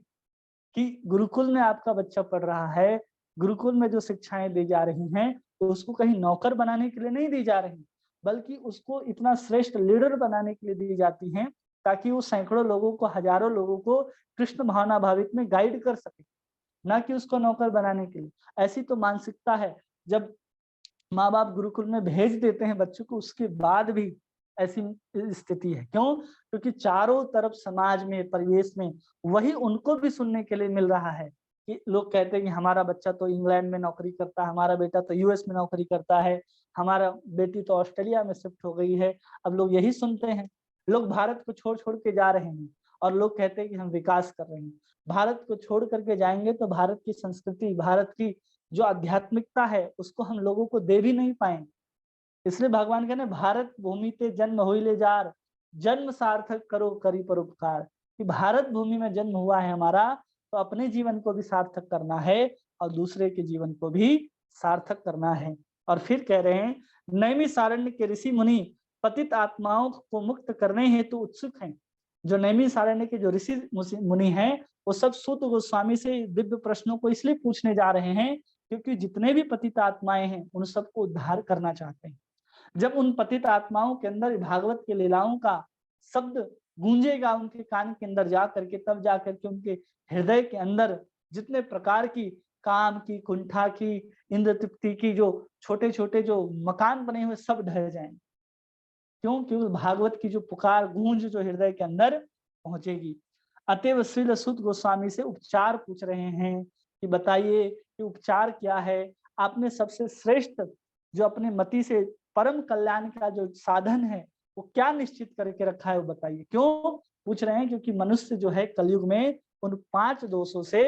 कि गुरुकुल में आपका बच्चा पढ़ रहा है, गुरुकुल में जो शिक्षाएं दी जा रही हैं तो उसको कहीं नौकर बनाने के लिए नहीं दी जा रही, बल्कि उसको इतना श्रेष्ठ लीडर बनाने के लिए दी जाती हैं ताकि वो सैकड़ों लोगों को, हजारों लोगों को कृष्ण भावना भावित में गाइड कर सके, ना कि उसको नौकर बनाने के लिए। ऐसी तो मानसिकता है। जब माँ बाप गुरुकुल में भेज देते हैं बच्चों को, उसके बाद भी ऐसी स्थिति है। क्यों? क्योंकि चारों तरफ समाज में, परिवेश में वही उनको भी सुनने के लिए मिल रहा है कि लोग कहते हैं कि हमारा बच्चा तो इंग्लैंड में नौकरी करता है, हमारा बेटा तो यूएस में नौकरी करता है, हमारा बेटी तो ऑस्ट्रेलिया में शिफ्ट हो गई है। अब लोग यही सुनते हैं। लोग भारत को छोड़ छोड़ के जा रहे हैं और लोग कहते हैं कि हम विकास कर रहे हैं। भारत को छोड़ करके जाएंगे तो भारत की संस्कृति, भारत की जो आध्यात्मिकता है उसको हम लोगों को दे भी नहीं पाएंगे। इसलिए भगवान कहने भारत भूमि पे जन्म हुई ले जार, जन्म सार्थक करो करी परोपकार। कि भारत भूमि में जन्म हुआ है हमारा, तो अपने जीवन को भी सार्थक करना है और दूसरे के जीवन को भी सार्थक करना है। और फिर कह रहे हैं नैमिषारण्य के ऋषि मुनि पतित आत्माओं को मुक्त करने हेतु उत्सुक हैं। जो नैमिषारण्य के जो ऋषि मुनि हैं वो सब सूत गोस्वामी से दिव्य प्रश्नों को इसलिए पूछने जा रहे हैं क्योंकि जितने भी पतित आत्माएं हैं उन सबको उद्धार करना चाहते हैं। जब उन पतित आत्माओं के अंदर भागवत के लीलाओं का शब्द गूंजेगा उनके कान के अंदर जा करके, तब जा करके उनके हृदय के अंदर जितने प्रकार की काम की, कुंठा की, इंद्र तृप्ति की जो छोटे छोटे जो मकान बने हुए सब ढह जाएंगे। क्यों? क्योंकि भागवत की जो पुकार गूंज जो हृदय के अंदर पहुंचेगी। अतएव श्रील सूत गोस्वामी से उपचार पूछ रहे हैं कि बताइए कि उपचार क्या है। आपने सबसे श्रेष्ठ जो अपने मति से परम कल्याण का जो साधन है वो क्या निश्चित करके रखा है वो बताइए। क्यों पूछ रहे हैं? क्योंकि मनुष्य जो है कलयुग में उन 5 दोषों से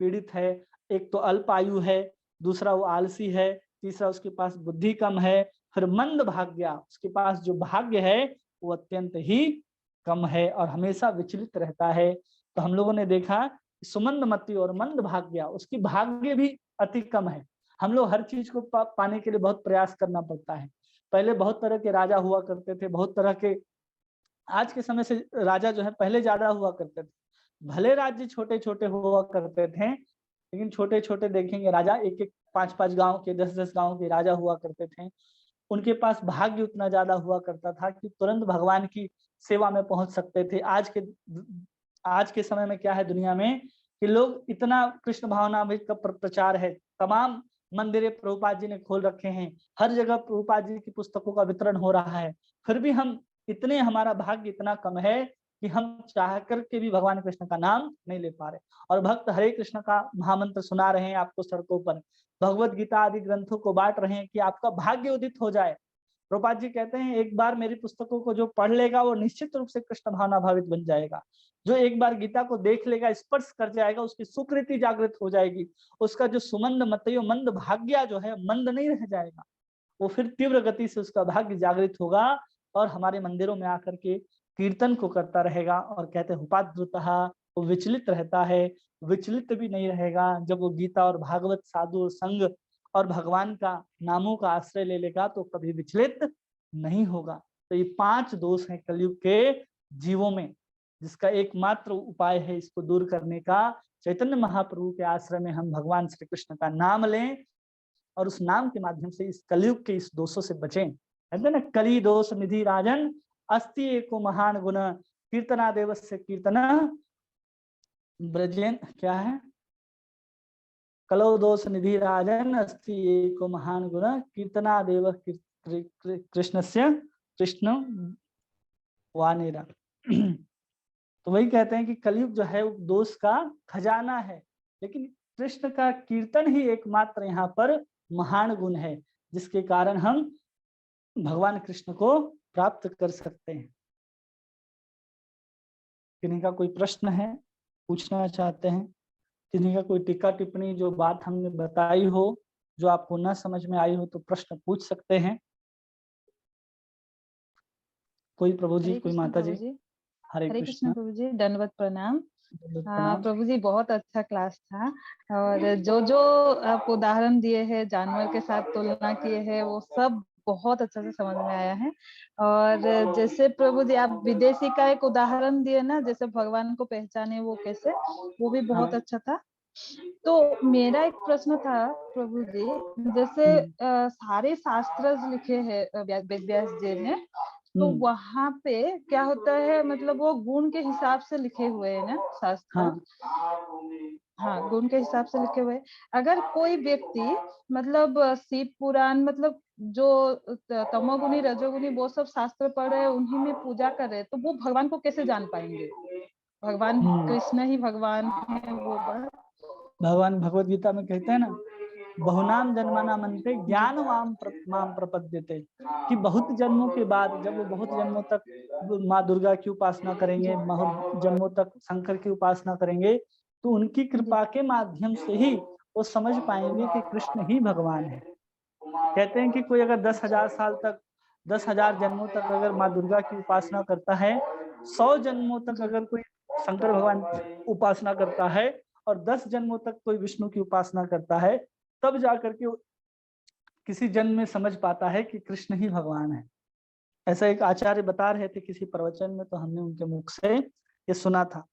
पीड़ित है। एक तो अल्प आयु है, दूसरा वो आलसी है, तीसरा उसके पास बुद्धि कम है, फिर मंद भाग्य, उसके पास जो भाग्य है वो अत्यंत ही कम है और हमेशा विचलित रहता है। तो हम लोगों ने देखा सुमंद मति और मंद भाग्य, उसकी भाग्य भी अति कम है। हम लोग हर चीज को पाने के लिए बहुत प्रयास करना पड़ता है। पहले बहुत तरह के राजा हुआ करते थे, बहुत तरह के, आज के समय से राजा जो है पहले ज्यादा हुआ करते थे। भले राज्य छोटे छोटे हुआ करते थे, लेकिन छोटे छोटे देखेंगे राजा 1-1, 5-5 गांव के, 10-10 गांव के राजा हुआ करते थे। उनके पास भाग्य उतना ज्यादा हुआ करता था कि तुरंत भगवान की सेवा में पहुंच सकते थे। आज के समय में क्या है दुनिया में कि लोग इतना कृष्ण भावना का प्रचार है, तमाम मंदिरें प्रभुपाद जी ने खोल रखे हैं, हर जगह प्रभुपाद जी की पुस्तकों का वितरण हो रहा है, फिर भी हम इतने हमारा भाग्य इतना कम है कि हम चाह करके भी भगवान कृष्ण का नाम नहीं ले पा रहे। और भक्त हरे कृष्ण का महामंत्र सुना रहे हैं आपको सड़कों पर, भगवत गीता आदि ग्रंथों को बांट रहे हैं कि आपका भाग्य उदित हो जाए। प्रभुपाद जी कहते हैं एक बार मेरी पुस्तकों को जो पढ़ लेगा वो निश्चित रूप से कृष्ण भावना भावित बन जाएगा। जो एक बार गीता को देख लेगा, स्पर्श कर जाएगा, उसकी सुकृति जागृत हो जाएगी, उसका जो सुमंद मतयो मंद भाग्य जो है मंद नहीं रह जाएगा, वो फिर तीव्र गति से उसका भाग्य जागृत होगा और हमारे मंदिरों में आकर के कीर्तन को करता रहेगा। और कहते हैं उपाद्रुतः, वो विचलित रहता है, विचलित भी नहीं रहेगा। जब वो गीता और भागवत साधु संग और भगवान का नामों का आश्रय ले लेगा तो कभी विचलित नहीं होगा। तो ये 5 दोष हैं कलयुग के जीवों में, जिसका एकमात्र उपाय है इसको दूर करने का। चैतन्य महाप्रभु के आश्रय में हम भगवान श्री कृष्ण का नाम लें और उस नाम के माध्यम से इस कलयुग के इस दोषों से बचें। कहते ना, कली दोष निधि राजन अस्ति एको महान गुण, कीर्तना देवस्य कीर्तना ब्रजेन, क्या है, कलो दोष निधि राजन अस्ति एको महान गुण, कीर्तना देव कृष्णस्य कृष्ण वानेरा। तो वही कहते हैं कि कलयुग जो है दोष का खजाना है, लेकिन कृष्ण का कीर्तन ही एकमात्र यहाँ पर महान गुण है, जिसके कारण हम भगवान कृष्ण को प्राप्त कर सकते हैं। किन्हीं का कोई प्रश्न है, पूछना चाहते हैं? किन्हीं का कोई टीका टिप्पणी, जो बात हमने बताई हो जो आपको न समझ में आई हो तो प्रश्न पूछ सकते हैं। कोई प्रभु जी, कोई माता जी? हरे कृष्ण प्रभु जी, दंडवत प्रणाम। प्रभु जी बहुत अच्छा क्लास था, और जो जो आप उदाहरण दिए हैं, जानवर के साथ तुलना किए हैं, वो सब बहुत अच्छा से समझ में आया है। और जैसे प्रभु जी आप विदेशी का एक उदाहरण दिए ना, जैसे भगवान को पहचाने वो कैसे, वो भी बहुत अच्छा था। तो मेरा एक प्रश्न था प्रभु जी, जैसे सारे शास्त्र लिखे हैं वेद व्यास जी ने, तो वहां पे क्या होता है, मतलब वो गुण के हिसाब से लिखे हुए हैं ना शास्त्र? हाँ, गुण के हिसाब से लिखे हुए। अगर कोई व्यक्ति मतलब शिव पुराण, मतलब जो तमोगुणी रजोगुणी वो सब शास्त्र पढ़ रहे हैं, उन्हीं में पूजा कर रहे हैं, तो वो भगवान को कैसे जान पाएंगे? भगवान कृष्ण ही भगवान है वो बात। भगवान भगवत गीता में कहते हैं ना, बहुनाम जन्माना मनते ज्ञान माम प्रपद्यते, कि बहुत जन्मों के बाद, जब वो बहुत जन्मों तक माँ दुर्गा की उपासना करेंगे, बहुत जन्मों तक शंकर की उपासना करेंगे, तो उनकी कृपा के माध्यम से ही वो समझ पाएंगे कि कृष्ण ही भगवान है। कहते हैं कि कोई अगर 10,000 साल तक, 10,000 जन्मों तक अगर माँ दुर्गा की उपासना करता है, 100 जन्मों तक अगर कोई शंकर भगवान उपासना करता है, और 10 जन्मों तक कोई विष्णु की उपासना करता है, तब जाकर के किसी जन्म में समझ पाता है कि कृष्ण ही भगवान है। ऐसा एक आचार्य बता रहे थे किसी प्रवचन में, तो हमने उनके मुख से ये सुना था।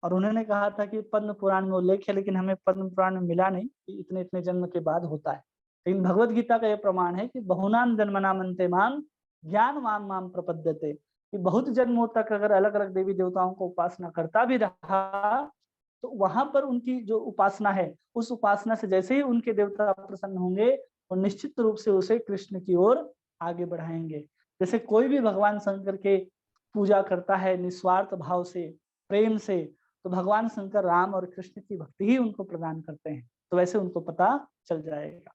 और उन्होंने कहा था कि पद्म पुराण में उल्लेख है, लेकिन हमें पद्म पुराण में मिला नहीं कि इतने इतने जन्म के बाद होता है। लेकिन भगवत गीता का यह प्रमाण है कि बहुनाम जन्मनामन्ते माम ज्ञान माम माम प्रपद्यते, कि बहुत जन्मों तक अगर अलग अलग देवी देवताओं को उपासना करता भी रहा, तो वहां पर उनकी जो उपासना है, उस उपासना से जैसे ही उनके देवता प्रसन्न होंगे, वो निश्चित रूप से उसे कृष्ण की ओर आगे बढ़ाएंगे। जैसे कोई भी भगवान शंकर के पूजा करता है निस्वार्थ भाव से, प्रेम से, तो भगवान शंकर राम और कृष्ण की भक्ति ही उनको प्रदान करते हैं। तो वैसे उनको पता चल जाएगा,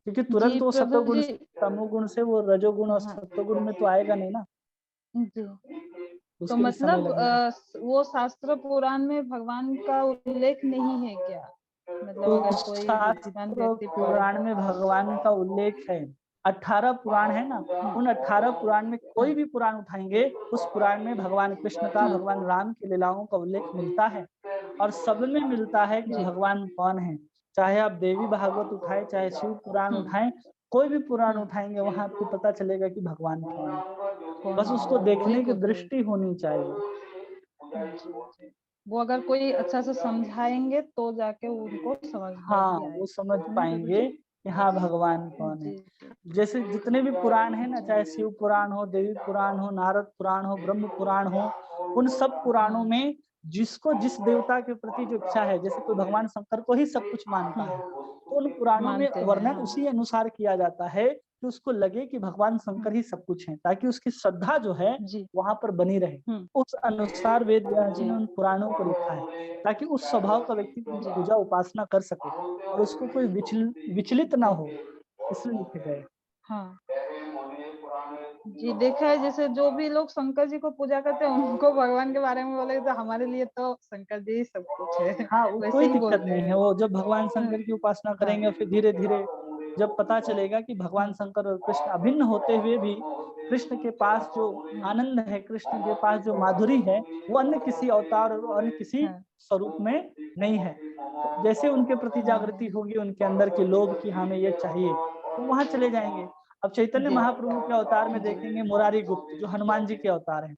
क्योंकि तुरंत वो सतोगुण तमोगुण से वो रजोगुण और सत्वगुण में तो आएगा नहीं ना जी। तो मतलब वो शास्त्र पुराण में भगवान का उल्लेख नहीं है क्या? मतलब अगर कोई शास्त्र पुराण में भगवान का उल्लेख है। 18 पुराण है ना, उन 18 पुराण में कोई भी पुराण उठाएंगे, उस पुराण में भगवान कृष्ण का, भगवान राम की लीलाओं का उल्लेख मिलता है। और सब में मिलता है कि भगवान कौन है। चाहे आप देवी भागवत उठाए, चाहे शिव पुराण उठाएं, कोई भी पुराण उठाएंगे, वहां आपको पता चलेगा कि भगवान कौन है। बस उसको देखने की दृष्टि होनी चाहिए। वो अगर कोई अच्छा से समझाएंगे तो जाके उनको समझ में हाँ, वो समझ पाएंगे कि हाँ भगवान कौन है। जैसे जितने भी पुराण है ना, चाहे शिव पुराण हो, देवी पुराण हो, नारद पुराण हो, ब्रह्म पुराण हो, उन सब पुराणों में जिसको जिस देवता के प्रति जो इच्छा है, जैसे कोई भगवान शंकर को ही सब कुछ मानता है, तो उन पुराणों में वर्णन उसी अनुसार किया जाता है कि उसको लगे कि भगवान शंकर ही सब कुछ है, ताकि उसकी श्रद्धा जो है जी वहां पर बनी रहे। उस अनुसार वेद व्यास जी ने उन पुराणों को लिखा है, ताकि उस स्वभाव का व्यक्ति जी पूजा उपासना कर सके और उसको कोई विचलित ना हो, इसलिए लिखे गए। हाँ जी, देखा है जैसे जो भी लोग शंकर जी को पूजा करते हैं उनको भगवान के बारे में बोले तो हमारे लिए तो शंकर जी ही सब कुछ है। हाँ, वो वैसे कोई ही दिक्कत बोलते नहीं है। हैं। वो जब भगवान हाँ शंकर की उपासना हाँ करेंगे, फिर धीरे धीरे जब पता चलेगा कि भगवान शंकर और कृष्ण अभिन्न होते हुए भी कृष्ण के पास जो आनंद है, कृष्ण के पास जो माधुरी है, वो अन्य किसी अवतार और अन्य किसी हाँ स्वरूप में नहीं है। तो जैसे उनके प्रति जागृति होगी उनके अंदर के लोभ की हमें ये चाहिए, तो वहां चले जाएंगे। अब चैतन्य जी महाप्रभु के अवतार में जी देखेंगे मुरारी गुप्त, जो हनुमान जी के अवतार हैं।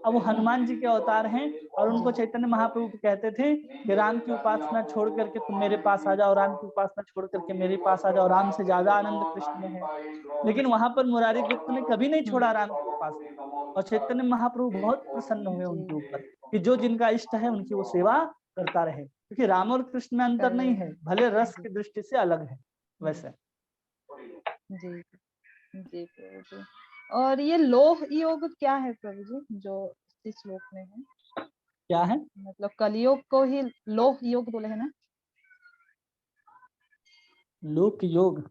अब वो हनुमान जी के अवतार हैं और उनको चैतन्य महाप्रभु कहते थे कि राम की उपासना छोड़ करके तुम मेरे पास आ जाओ, राम की उपासना छोड़ करके मेरे पास आ जाओ, राम से ज्यादा आनंद कृष्ण में है। लेकिन वहां पर मुरारी गुप्त ने कभी नहीं छोड़ा राम की उपासना, और चैतन्य महाप्रभु बहुत प्रसन्न हुए जी उनके ऊपर कि जो जिनका इष्ट है उनकी वो सेवा करता रहे, क्योंकि राम और कृष्ण में अंतर कर रहे नहीं है, हैं भले रस जी की दृष्टि से अलग है वैसे। जी जी प्रभु जी। और ये लोह योग क्या है प्रभु जी जो इस श्लोक में है? क्या है? मतलब कलियोग को ही लोह योग बोले है ना? लोक योग?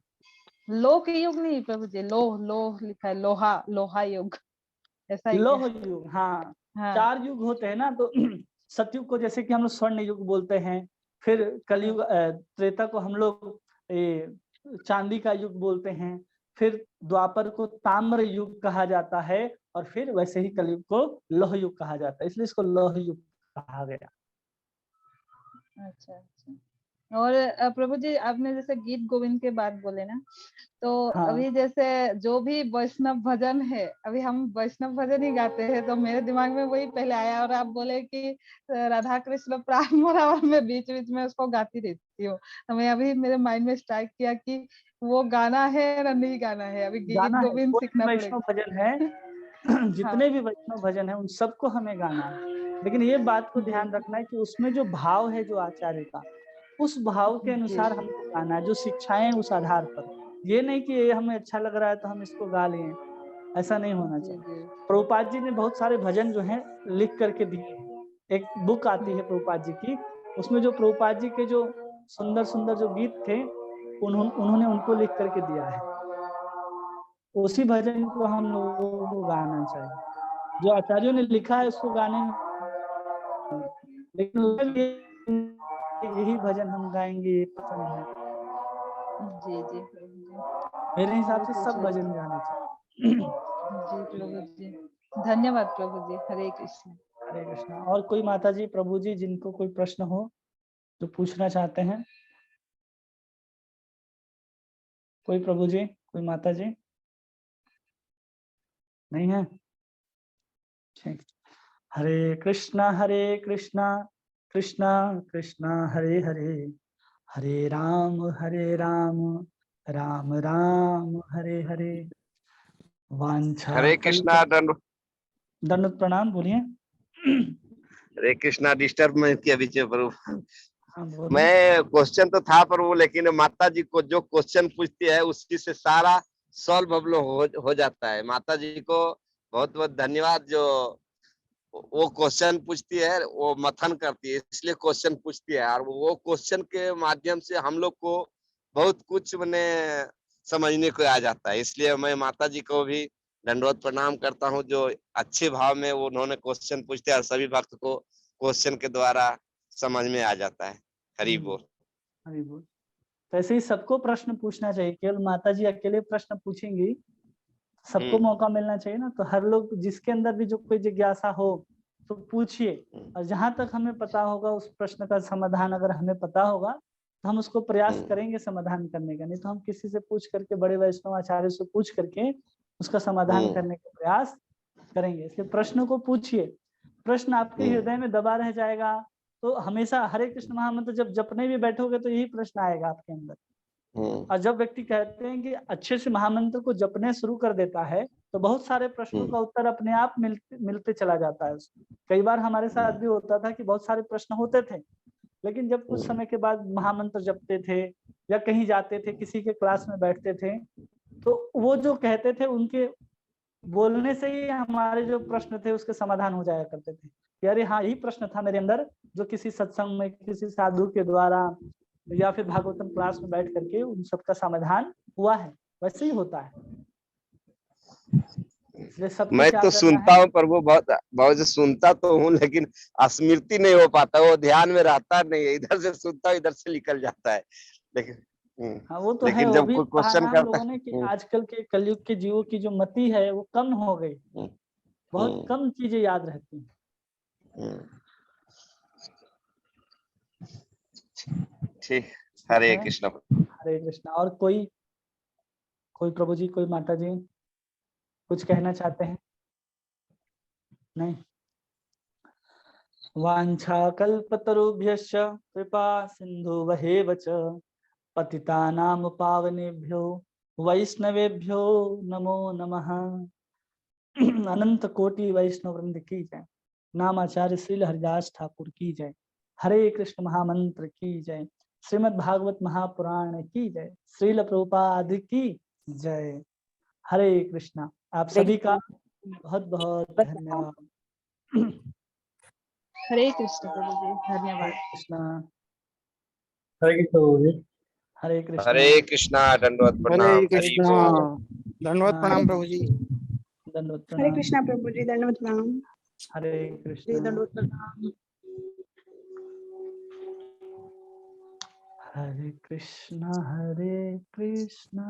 लोक योग नहीं प्रभु जी, लोह लोह लिखा है, लोहा लोहा योग, ऐसा ही क्या? लोह युग, हाँ। हाँ 4 युग होते हैं ना, तो सतयुग को जैसे कि हम लोग स्वर्ण युग बोलते हैं, फिर कलयुग त्रेता को हम लोग चांदी का युग बोलते हैं, फिर द्वापर को ताम्र युग कहा जाता है, और फिर वैसे ही कलयुग को लोह युग कहा जाता है, इसलिए इसको लोह युग कहा गया। अच्छा अच्छा। और प्रभु जी आपने जैसे गीत गोविंद के बात बोले ना, तो हाँ, अभी जैसे जो भी वैष्णव भजन है, अभी हम वैष्णव भजन ही गाते हैं, तो मेरे दिमाग में वही पहले आया, और आप बोले कि राधा कृष्ण प्राण मोरा, और मैं बीच बीच में उसको गाती रहती हूँ, तो मैं अभी मेरे माइंड में स्ट्राइक किया कि वो गाना है या नहीं गाना है, अभी गीत गाना है। गोविंद कोई भी सीखना वैष्णव पड़ेगा। भजन है, हाँ जितने भी वैष्णव भजन है उन सबको हमें गाना है, लेकिन ये बात को जी ध्यान रखना है कि उसमें जो भाव है, जो आचार्य का, उस भाव के जी अनुसार हमको गाना है, जो शिक्षाएं हैं उस आधार पर। ये नहीं कि ये हमें अच्छा लग रहा है तो हम इसको गा लें, ऐसा नहीं होना जी चाहिए। जी प्रभुपाद जी ने बहुत सारे भजन जो हैं लिख करके दिए हैं। एक बुक आती है प्रभुपाद जी की, उसमें जो प्रभुपाद जी के जो सुंदर सुंदर जो गीत थे, उन्होंने उनको लिख करके दिया है। उसी भजन को हम लोगों को गाना चाहिए, जो आचार्यों ने लिखा है उसको गाने में, लेकिन यही भजन हम गाएंगे ये पसंद है। जी जी प्रभु जी। मेरे हिसाब वही से पूछ सब रही भजन थी। गाने चाहिए। जी प्रभु जी, धन्यवाद प्रभु जी, हरे कृष्ण। हरे कृष्णा। और कोई माता जी, प्रभु जी, जिनको कोई प्रश्न हो जो पूछना चाहते हैं? कोई प्रभु जी, कोई माता जी? नहीं है? ठीक। हरे कृष्णा कृष्णा कृष्णा हरे हरे, हरे राम राम राम हरे हरे। वांछा हरे कल्प। कृष्णा दंड। दंडवत प्रणाम, बोलिए। हरे कृष्णा, डिस्टर्ब में किया बीच में प्रभु। हाँ बोलिए। मैं क्वेश्चन तो था प्रभु, लेकिन माता जी को जो क्वेश्चन पूछती है उसी से सारा सॉल्व हम लोग हो जाता है। माता जी को बहुत बहुत धन्यवाद, जो वो क्वेश्चन पूछती है, वो मथन करती है, इसलिए क्वेश्चन पूछती है, और वो क्वेश्चन के माध्यम से हम लोग को बहुत कुछ मैंने समझने को आ जाता है। इसलिए मैं माता जी को भी दंडवत प्रणाम करता हूँ, जो अच्छे भाव में वो उन्होंने क्वेश्चन पूछते हैं और सभी भक्त को क्वेश्चन के द्वारा समझ में आ जाता है। हरि बोल। हरि बोल। तो ऐसे ही सबको प्रश्न पूछना चाहिए, केवल माता जी अकेले प्रश्न पूछेंगी, सबको मौका मिलना चाहिए ना। तो हर लोग जिसके अंदर भी जो कोई जिज्ञासा हो तो पूछिए, और जहां तक हमें पता होगा उस प्रश्न का समाधान अगर हमें पता होगा तो हम उसको प्रयास करेंगे समाधान करने का, नहीं तो हम किसी से पूछ करके, बड़े वैष्णव आचार्य से पूछ करके उसका समाधान करने का प्रयास करेंगे। इसलिए प्रश्न को पूछिए, प्रश्न आपके हृदय में दबा रह जाएगा तो हमेशा हरे कृष्ण महामंत्र जब जपने भी बैठोगे तो यही प्रश्न आएगा आपके अंदर। और जब व्यक्ति कहते हैं कि अच्छे से महामंत्र को जपने शुरू कर देता है तो बहुत सारे प्रश्नों का उत्तर अपने आप मिलते चला जाता है उसको। कई बार हमारे साथ भी होता था कि बहुत सारे प्रश्न होते थे, लेकिन जब कुछ समय के बाद महामंत्र जपते थे या कहीं जाते थे, किसी के क्लास में बैठते थे, तो वो जो कहते थे उनके बोलने से ही हमारे जो प्रश्न थे उसके समाधान हो जाया करते थे कि अरे हाँ यही प्रश्न था मेरे अंदर जो किसी सत्संग में किसी साधु के द्वारा या फिर भागवतम क्लास में बैठ करके उन सबका समाधान हुआ है। वैसे ही होता है। इसलिए सबको मैं क्या तो करना सुनता है, हूँ प्रभु, बहुत बहुत से सुनता तो हूँ, लेकिन स्मृति नहीं हो पाता, वो ध्यान में रहता नहीं है। इधर से सुनता हूँ, इधर से निकल जाता है। लेकिन हाँ वो तो है। लेकिन वो जब भी कोई कहा क्वेश्चन ना हम करता लोगों ने कि है। आजकल के कलयुग के जीवों की जो मति है वो कम हो गई, बहुत कम चीजें याद रहती हैं। ठीक, हरे है? कृष्ण। हरे कृष्णा। और कोई प्रभु जी, कोई माता जी कुछ कहना चाहते हैं? नहीं। वाञ्छाकल्पतरुभ्यश्च कृपा सिन्धुवहेव च पतितानां पावनेभ्यो वैष्णवेभ्यो नमो नमः। अनंत कोटि वैष्णव वृंद की जय। नामाचार्य श्रील हरिदास ठाकुर की जय। हरे कृष्ण महामंत्र की जय। श्रीमद् भागवत महापुराण की जय। श्रील प्रभुपाद की जय। हरे कृष्णा। आप सभी का बहुत बहुत धन्यवाद। हरे कृष्ण प्रभु जी, हरे धन्यवाद। कृष्णा। हरे कृष्ण प्रभु जी। हरे कृष्णा। हरे कृष्णा, दंडवत हरे प्रणाम, हरि कृष्णा, बोल। धन्यवाद प्रणाम प्रभु जी। दंडवत हरे प्रणाम। कृष्णा प्रभु जी, दंडवत प्रणाम। हरे जी, कृष्णा। दंडवत प्रणाम। हरे कृष्णा हरे कृष्णा